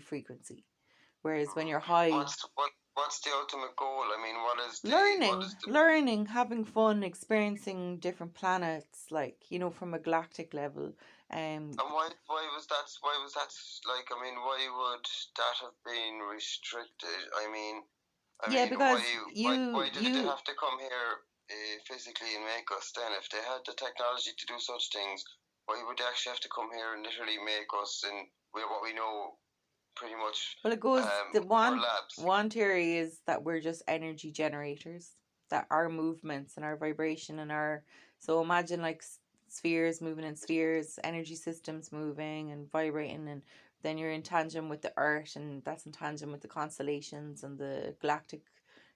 frequency. Whereas when you're high, What's the ultimate goal? I mean, what learning, is the learning, having fun, experiencing different planets, like from a galactic level. and why was that like? I mean, why would that have been restricted? I Yeah, mean, because you why did they you have to come here physically and make us? Then, if they had the technology to do such things, why would they actually have to come here and literally make us in what we know pretty much Well, it goes, the in our one labs? one theory is that we're just energy generators, that our movements and our vibration and our, so imagine like spheres moving in spheres, energy systems moving and vibrating, and then you're in tandem with the earth, and that's in tandem with the constellations and the galactic,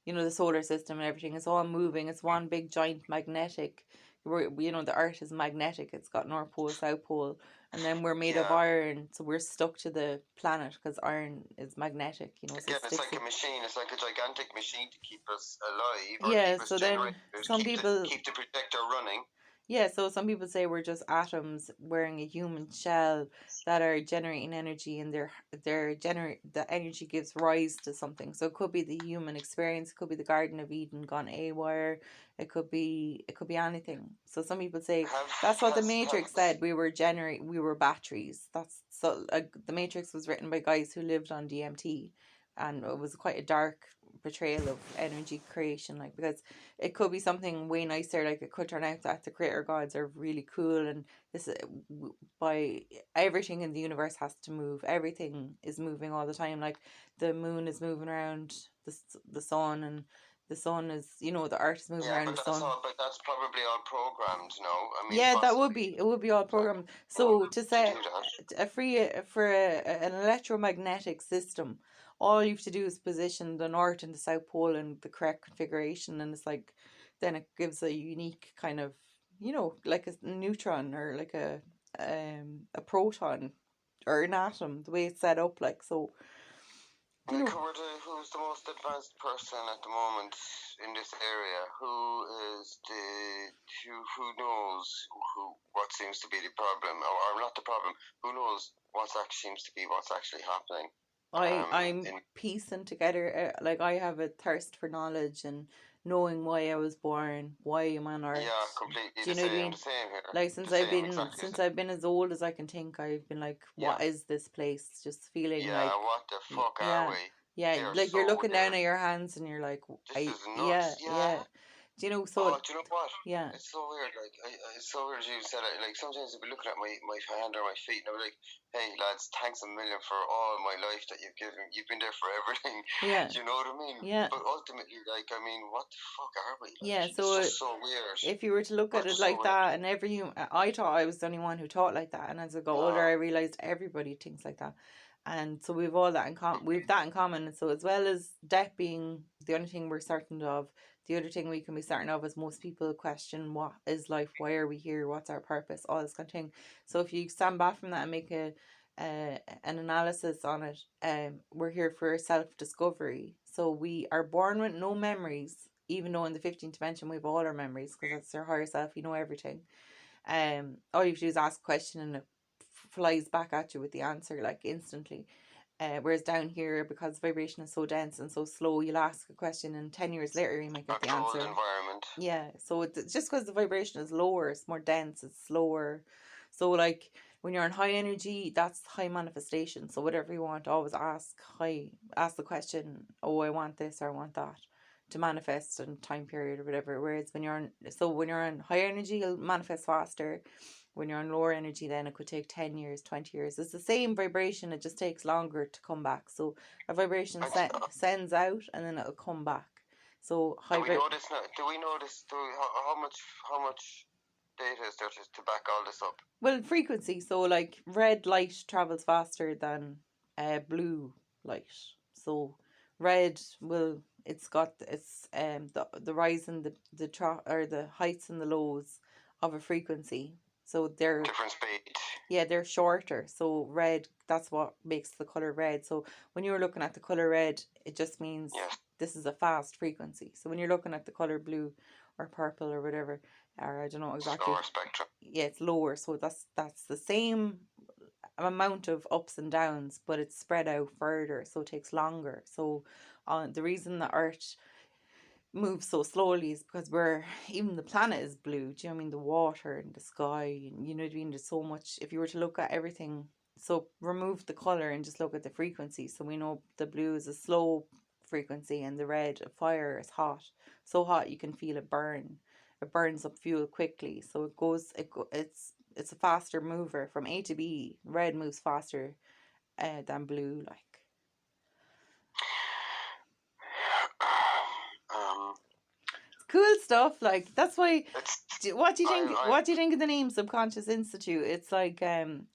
the solar system, and everything is all moving. It's one big giant magnetic, the earth is magnetic. It's got North Pole, South Pole, and then we're made of Yeah. iron, so we're stuck to the planet because iron is magnetic, so it Again, it's sticks like to. a machine. It's like a gigantic machine to keep us alive or Yeah, keep us so then generated, some people, keep the projector running. yeah, so some people say we're just atoms wearing a human shell that are generating energy, and the energy gives rise to something. So it could be the human experience, it could be the Garden of Eden gone AWire, it could be anything. So some people say Have that's what the have Matrix said. We were batteries. That's so the Matrix was written by guys who lived on DMT, and it was quite a dark portrayal of energy creation, like, because it could be something way nicer. Like, it could turn out that the creator gods are really cool, and this by everything in the universe has to move. Everything is moving all the time. Like, the moon is moving around the sun, and the sun is, the earth is moving Yeah, around but the sun. that's probably all programmed. No, I mean Yeah, that would possibly. be, it would be all programmed. So to To say do that. a free for an electromagnetic system, all you have to do is position the north and the south pole in the correct configuration, and it's like, then it gives a unique kind of, like a neutron, or like a proton, or an atom, the way it's set up, like, so, you Like, know. who's the most advanced person at the moment in this area? Who knows what seems to be the problem, or not the problem? Who knows what's actually happening? I'm In piecing together, like, I have a thirst for knowledge and knowing why I was born, why I'm on Yeah, earth. completely Do you know what I the mean? same here, Like, the same, exactly. since I've been as old as I can think, I've been like, Yeah, what is this place? Just feeling yeah. like, What the fuck are yeah, we? yeah, We are like you're so looking down weird. at your hands and you're like, This is yeah, nuts. Yeah. yeah. Do you know? So Oh, do you know what? yeah, It's so weird. Like, it's so weird you said it. Like, sometimes I'll be looking at my hand or my feet, and I'll be like, "Hey, lads, thanks a million for all my life that you've given. You've been there for everything." yeah, Do you know what I mean? yeah, But ultimately, like, I mean, what the fuck are we? Like, yeah. it's So just so weird. if you were to look at That's it so like weird. that, and I thought I was the only one who thought like that, and as I got older, No. I realized everybody thinks like that, and so we've all that in common. We've that in common. And so, as well as death being the only thing we're certain of. The other thing we can be certain of is most people question, what is life, why are we here, what's our purpose, all this kind of thing. So if you stand back from that and make an analysis on it, we're here for self discovery. So we are born with no memories, even though in the 15th dimension we have all our memories, because that's our higher self, you know everything. All you have to do is ask a question and it flies back at you with the answer like instantly. Whereas down here, because vibration is so dense and so slow, you'll ask a question and 10 years later you might get the Controlled answer. environment. Yeah, so it's just because the vibration is lower, it's more dense, it's slower. So like when you're in high energy, that's high manifestation. So whatever you want, always ask the question, oh, I want this or I want that, to manifest in time period or whatever. Whereas when you're in high energy, you'll manifest faster. When you're on lower energy, then it could take 10 years, 20 years. It's the same vibration, it just takes longer to come back. So a vibration sends out and then it'll come back. So do we notice now? Do we notice? How much data is there to back all this up? Well, frequency. So like red light travels faster than blue light. So red will it's got the rise and the heights and the lows of a frequency. So they're different speed. Yeah, they're shorter. So red, that's what makes the color red. So when you're looking at the color red, it just means this is a fast frequency. So when you're looking at the color blue or purple or whatever, or I don't know exactly. Lower spectrum. Yeah, it's lower. So that's the same amount of ups and downs, but it's spread out further, so it takes longer. So the reason the Earth moves so slowly is because even the planet is blue. Do you know what I mean? The water and the sky, and you know what I mean? There's so much. If you were to look at everything, so remove the color and just look at the frequency. So we know the blue is a slow frequency and the red, a fire, is hot. So hot you can feel it burn. It burns up fuel quickly. So it's a faster mover from A to B. Red moves faster than blue, like. Cool stuff, like that's why. What do you think? What do you think of the name Subconscious Institute? It's like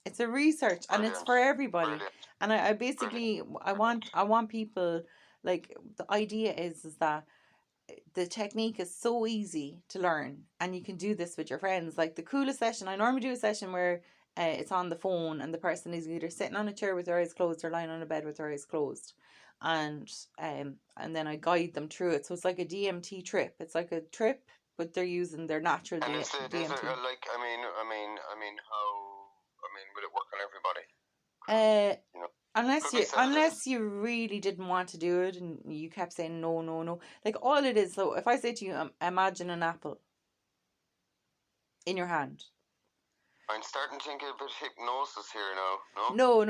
it's a research and it's for everybody. Brilliant. And I basically I want people, like, the idea is that the technique is so easy to learn and you can do this with your friends. Like the coolest session, I normally do a session where it's on the phone and the person is either sitting on a chair with their eyes closed or lying on a bed with their eyes closed, and then I guide them through it. So it's like a DMT trip. It's like a trip, but they're using their natural DMT. Is it like will it work on everybody? You know, unless you really didn't want to do it and you kept saying no, no, no. Like all it is. So if I say to you, imagine an apple in your hand. I'm starting to think a bit hypnosis here now. No,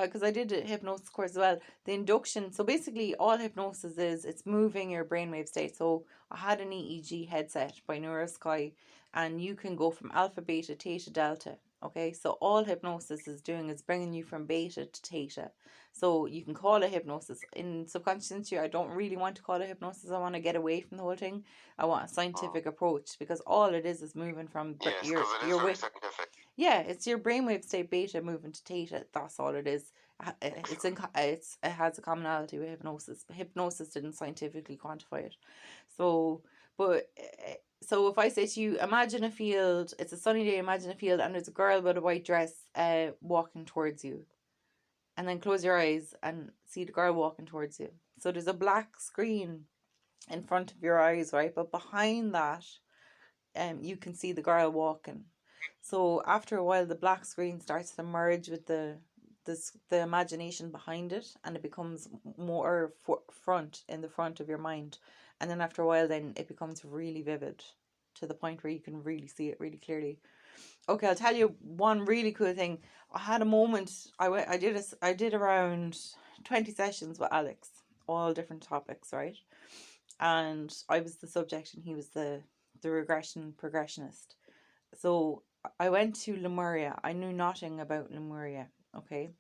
because I did a hypnosis course as well. The induction, so basically all hypnosis is, it's moving your brainwave state. So I had an EEG headset by Neurosky, and you can go from alpha, beta, theta, delta. Okay, so all hypnosis is doing is bringing you from beta to theta. So you can call it hypnosis. In Subconscious Institute, I don't really want to call it hypnosis. I want to get away from the whole thing. I want a scientific approach, because all it is moving from your scientific. Yeah, it's your brainwave state beta moving to theta. That's all it is. It has a commonality with hypnosis, but hypnosis didn't scientifically quantify it. So if I say to you, imagine a field, it's a sunny day, imagine a field, and there's a girl with a white dress walking towards you. And then close your eyes and see the girl walking towards you. So there's a black screen in front of your eyes, right? But behind that, you can see the girl walking. So after a while, the black screen starts to merge with the imagination behind it, and it becomes more in the front of your mind. And then after a while, then it becomes really vivid to the point where you can really see it really clearly. Okay, I'll tell you one really cool thing. I had a moment. I did around 20 sessions with Alex, all different topics, right? And I was the subject and he was the regression progressionist. So I went to Lemuria. I knew nothing about Lemuria. Okay,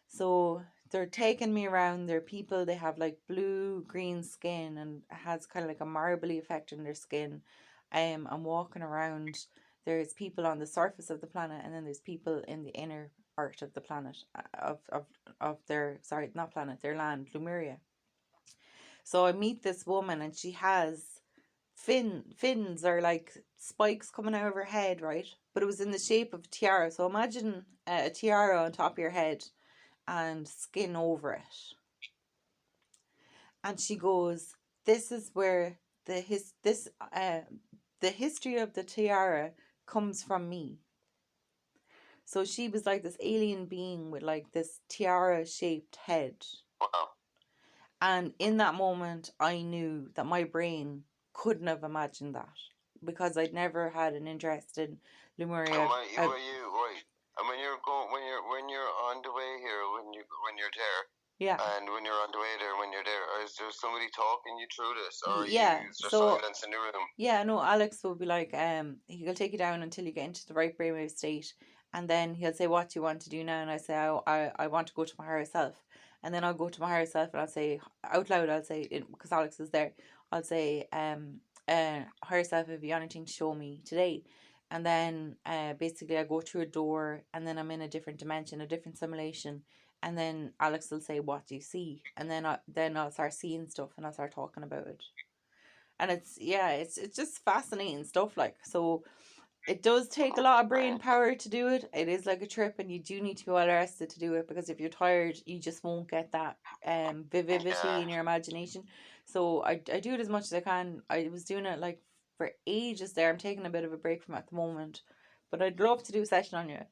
so they're taking me around. They're people. They have like blue green skin and it has kind of like a marbly effect on their skin. I'm walking around. There's people on the surface of the planet, and then there's people in the inner part of the planet, of their, sorry, not planet, their land, Lemuria. So I meet this woman and she has fins or like spikes coming out of her head, right? But it was in the shape of a tiara. So imagine a tiara on top of your head and skin over it. And she goes, "This is where the history of the tiara comes from me." So she was like this alien being with like this tiara shaped head. Wow. And in that moment, I knew that my brain couldn't have imagined that because I'd never had an interest in Lemuria. And when you're going, when you're on the way here, when you're there, Yeah. and when you're on the way there, when you're there, is there somebody talking you through this, or Yeah. is there So silence in the room? yeah, no, Alex will be like, he'll take you down until you get into the right brainwave state, and then he'll say, "What do you want to do now?" And I say, I want to go to my higher self." And then I'll go to my higher self and I'll say out loud, I'll say, because Alex is there, I'll say, higher self, have you anything to show me today? And then basically I go through a door and then I'm in a different dimension, a different simulation. And then Alex will say, "What do you see?" And then I'll start seeing stuff and I'll start talking about it. And it's just fascinating stuff. Like, so it does take a lot of brain power to do it. It is like a trip, and you do need to be well rested to do it, because if you're tired, you just won't get that vivacity in your imagination. So I do it as much as I can. I was doing it like for ages there. I'm taking a bit of a break from it at the moment, but I'd love to do a session on you.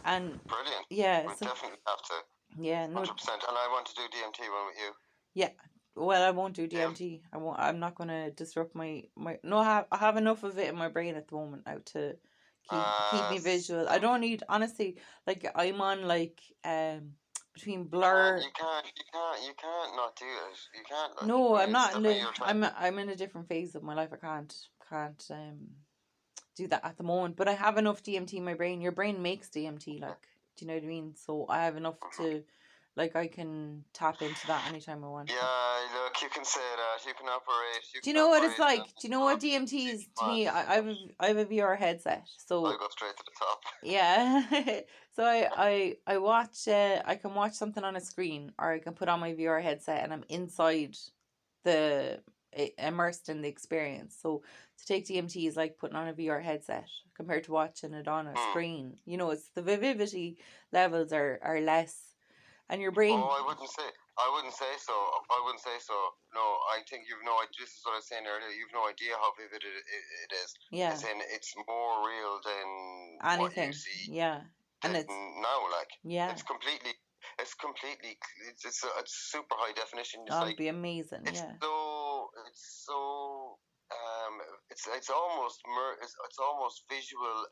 And brilliant. yeah, We definitely have to. Yeah, no, 100%. And I want to do DMT one with you. Yeah. Well, I won't do DMT. I won't. I'm not gonna disrupt my. No, I have enough of it in my brain at the moment now to keep me visual. I don't need, honestly. Like, I'm on like between blur. You can't not do it. You can't. No, I'm not in the. Your time. I'm in a different phase of my life. I can't do that at the moment. But I have enough DMT in my brain. Your brain makes DMT. Like, do you know what I mean? So I have enough to. Like, I can tap into that anytime I want. Yeah, look, you can say that. You can operate. Do you know what it's like? Do you know what DMT is to me? I have a VR headset, so I'll go straight to the top. Yeah. So I watch. I can watch something on a screen, or I can put on my VR headset, and I'm inside the immersed in the experience. So to take DMT is like putting on a VR headset compared to watching it on a screen. You know, it's the vivacity levels are less, and your brain. Oh, I wouldn't say so. I wouldn't say so. No, I think you've no idea. This is what I was saying earlier. You've no idea how vivid it is. Yeah. As in, it's more real than anything. What you see. Yeah. And it's now, like, yeah, it's completely it's super high definition. It's that'd be amazing. It's yeah. It's almost it's almost visual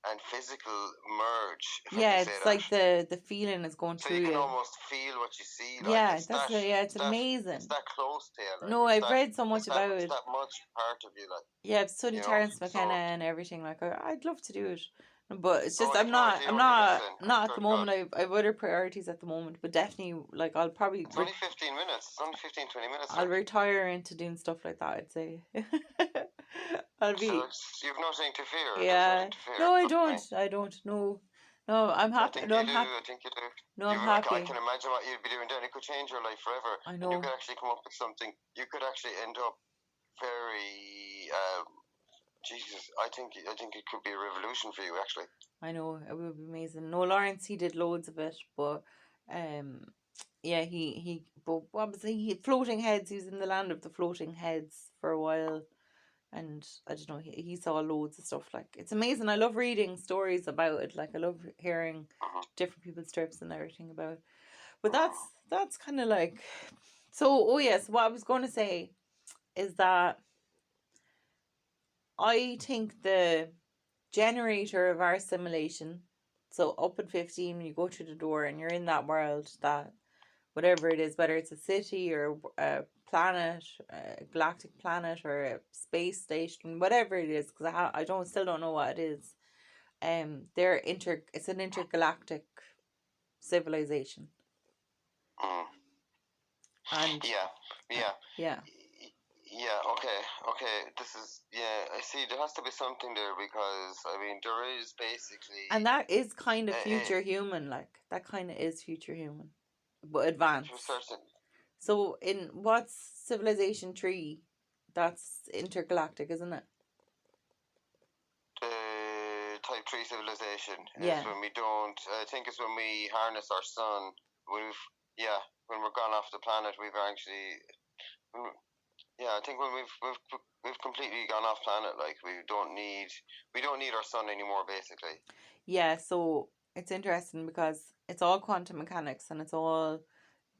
and physical merge. Yeah, it's like the feeling is going so through you can you. almost feel what you see. Like, Yeah, it's it's amazing. It's that close to you. Like, no, I've read so much about it. It's that much part of you. Like, yeah, I've studied Terence McKenna and everything. Like, I'd love to do it, but it's just I'm not at the moment. I've other priorities at the moment, but definitely, like, I'll probably. It's only 15 minutes. It's only 15-20 minutes. I'll retire into doing stuff like that, I'd say. I'll be. So you've nothing to fear. Yeah. No, I don't. I don't. No. No, I'm happy. I think you do. No, I'm happy. I can imagine what you'd be doing then. It could change your life forever. I know. And you could actually come up with something. You could actually end up very. Jesus, I think it could be a revolution for you, actually. I know, it would be amazing. No, Lawrence, he did loads of it, but yeah, but what was he? Floating Heads. He was in the land of the floating heads for a while, and I don't know. He saw loads of stuff. Like, it's amazing. I love reading stories about it. Like, I love hearing different people's trips and everything about it. But that's kind of like. So, oh yes, what I was going to say is that I think the generator of our simulation, so up at 15 when you go through the door and you're in that world, that whatever it is, whether it's a city or a planet, a galactic planet, or a space station, whatever it is, because I still don't know what it is. It's an intergalactic civilization. And yeah. Okay. This is I see. There has to be something there, because I mean there is basically, and that is kind of future human. Like, that kind of is future human, but advanced. So in what's civilization 3? That's intergalactic, isn't it? The type 3 civilization is Yeah. when we don't, I think it's when we harness our sun. Yeah, when we're gone off the planet, we've actually, yeah, I think when we've completely gone off planet, like we don't need our sun anymore, basically. Yeah, so it's interesting because it's all quantum mechanics and it's all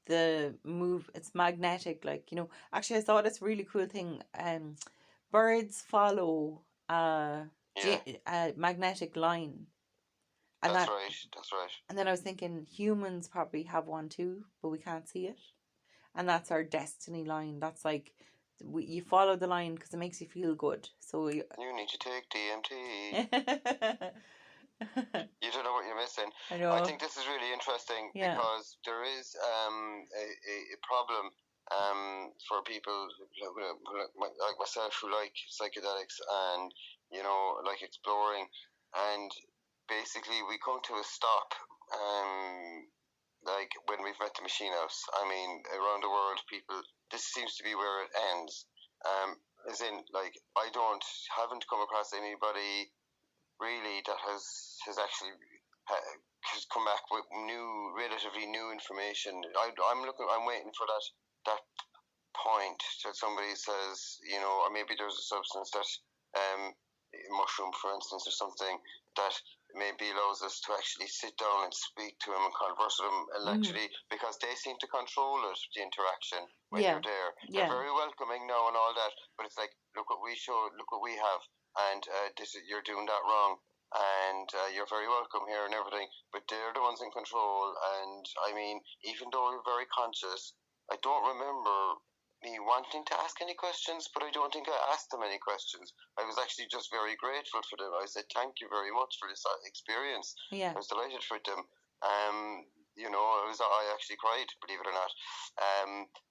it's magnetic, like, actually I saw this really cool thing. Birds follow Yeah, a magnetic line, and that's that right. That's right. and then I was thinking humans probably have one too, but we can't see it, and that's our destiny line. That's like you follow the line because it makes you feel good. So You need to take DMT. I You don't know what you're missing. I know. think this is really interesting Yeah. because there is a problem for people like myself who like psychedelics and like exploring, and basically we come to a stop like when we've met the machine house. I mean, around the world, people, this seems to be where it ends. As in, like, I haven't come across anybody really that has actually has come back with relatively new information. I'm waiting for that point that somebody says, or maybe there's a substance that, mushroom, for instance, or something that maybe allows us to actually sit down and speak to them and converse with them, and actually, because they seem to control it, the interaction when Yeah. you're there. Yeah. They're very welcoming now and all that, but it's like, look what we show, look what we have, and you're doing that wrong. And you're very welcome here and everything, but they're the ones in control. And I mean, even though you're very conscious, I don't remember me wanting to ask any questions, but I don't think I asked them any questions. I was actually just very grateful for them. I said, thank you very much for this experience. Yeah. I was delighted for them. I actually cried, believe it or not.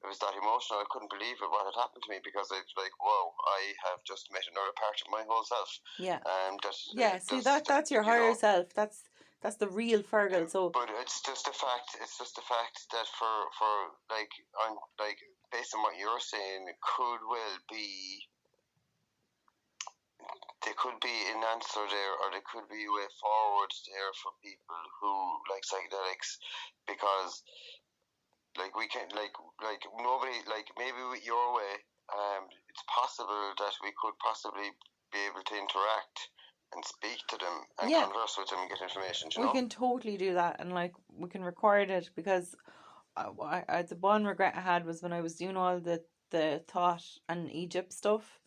It was that emotional. I couldn't believe it, what had happened to me, because I was like, whoa, I have just met another part of my whole self. Yeah. Yeah, see, that's your higher self. That's the real Fergal. So, but it's just a fact. It's just a fact that for like on like based on what you're saying, it could well be there could be an answer there, or there could be a way forward there for people who like psychedelics, because like we can like nobody, like maybe with your way, it's possible that we could possibly be able to interact and speak to them and converse with them and get information. We can totally do that, and like we can record it, because the one regret I had was when I was doing all the thought and Egypt stuff.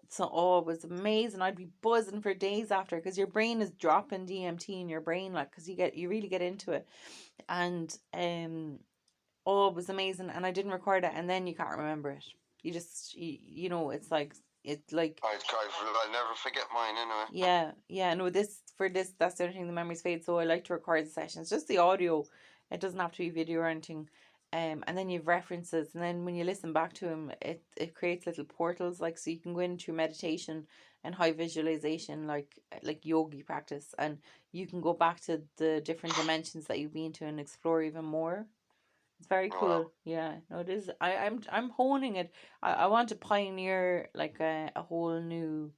So it was amazing. I'd be buzzing for days after, because your brain is dropping DMT in your brain, like, because you really get into it, and it was amazing. And I didn't record it, and then you can't remember it. You just it's like I'll never forget mine anyway. Yeah. No, that's the only thing, the memories fade. So I like to record the sessions, just the audio. It doesn't have to be video or anything. And then you have references, and then when you listen back to them, it creates little portals, like, so you can go into meditation and high visualization, like yogi practice, and you can go back to the different dimensions that you've been to and explore even more. It's very cool. Wow. Yeah, no, it is. I'm honing it. I want to pioneer like a whole new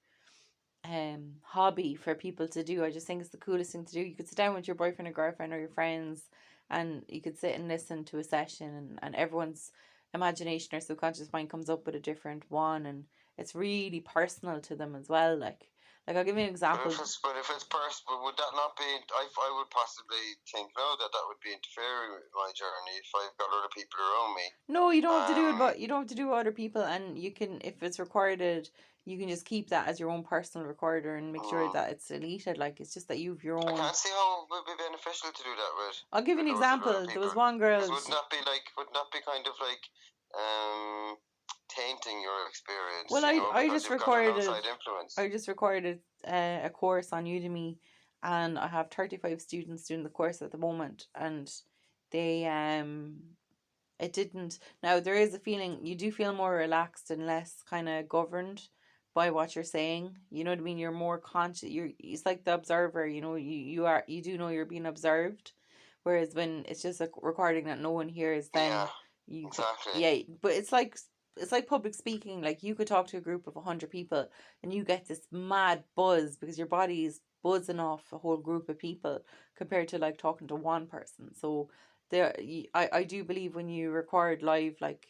hobby for people to do. I just think it's the coolest thing to do. You could sit down with your boyfriend or girlfriend or your friends, and you could sit and listen to a session, and everyone's imagination or subconscious mind comes up with a different one, and it's really personal to them as well. Like I'll give you an example. But if it's personal, would that not be? I would possibly think no, that would be interfering with my journey if I've got other people around me. No, you don't have to do it, but you don't have to do it with other people, and you can, if it's recorded, you can just keep that as your own personal recorder and make sure that it's deleted. Like, it's just that you've your own. I can't see how it would be beneficial to do that with. I'll give you an example. There was one girl. Wouldn't that be kind of like tainting your experience? Well, I just recorded. I just recorded a course on Udemy, and I have 35 students doing the course at the moment, and they it didn't. Now, there is a feeling, you do feel more relaxed and less kind of governed by what you're saying. You know what I mean? You're more conscious. It's like the observer. You do know you're being observed. Whereas when it's just a recording that no one hears, then You could, Exactly. yeah, but it's like public speaking. Like you could talk to a group of 100 people and you get this mad buzz because your body is buzzing off a whole group of people compared to like talking to one person. So there, I do believe when you record live, like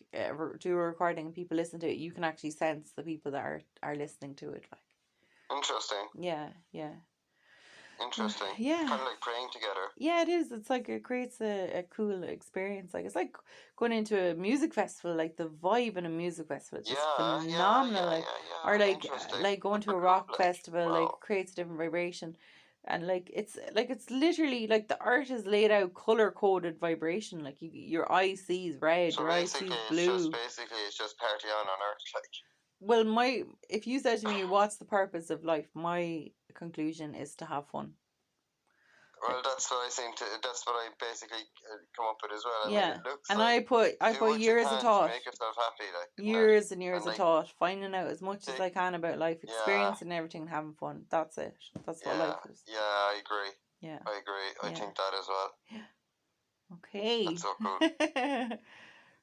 do a recording and people listen to it, you can actually sense the people that are listening to it. Like, Interesting. yeah, yeah. Interesting. Yeah. Kind of like praying together. Yeah, it is. It's like it creates a cool experience. Like it's like going into a music festival. Like the vibe in a music festival is just phenomenal. Like or Interesting. like going to a Super rock cool. Like, festival. wow. Like creates a different vibration, and like it's literally like the art is laid out color coded vibration. Like your eye sees red, So your eye sees basically, blue. it's just party on Earth, like. Well, if you said to me, "What's the purpose of life?" My conclusion is to have fun. Well, that's what that's what I basically come up with as well. I Yeah, mean, it looks and like I do put what you years of can to thought, make yourself happy, like years and years and of like thought, finding out as much as take, I can about life, yeah, experiencing everything, and having fun. That's it. That's what yeah, life is. yeah. I agree. Yeah, I agree. I yeah, think that as well. yeah. Okay. That's so cool.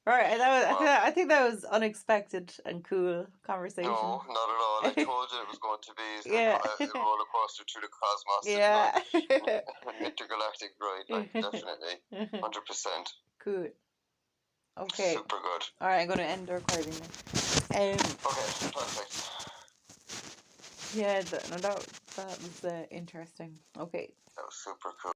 Right, Well, I think that was unexpected and cool conversation. no, not at all. I told you it was going to be Yeah. a roller coaster through the cosmos Yeah. and intergalactic ride, like definitely, 100%. Cool. Okay. Super good. All right, I'm going to end the recording now. Okay, perfect. Yeah, that was interesting. Okay. That was super cool.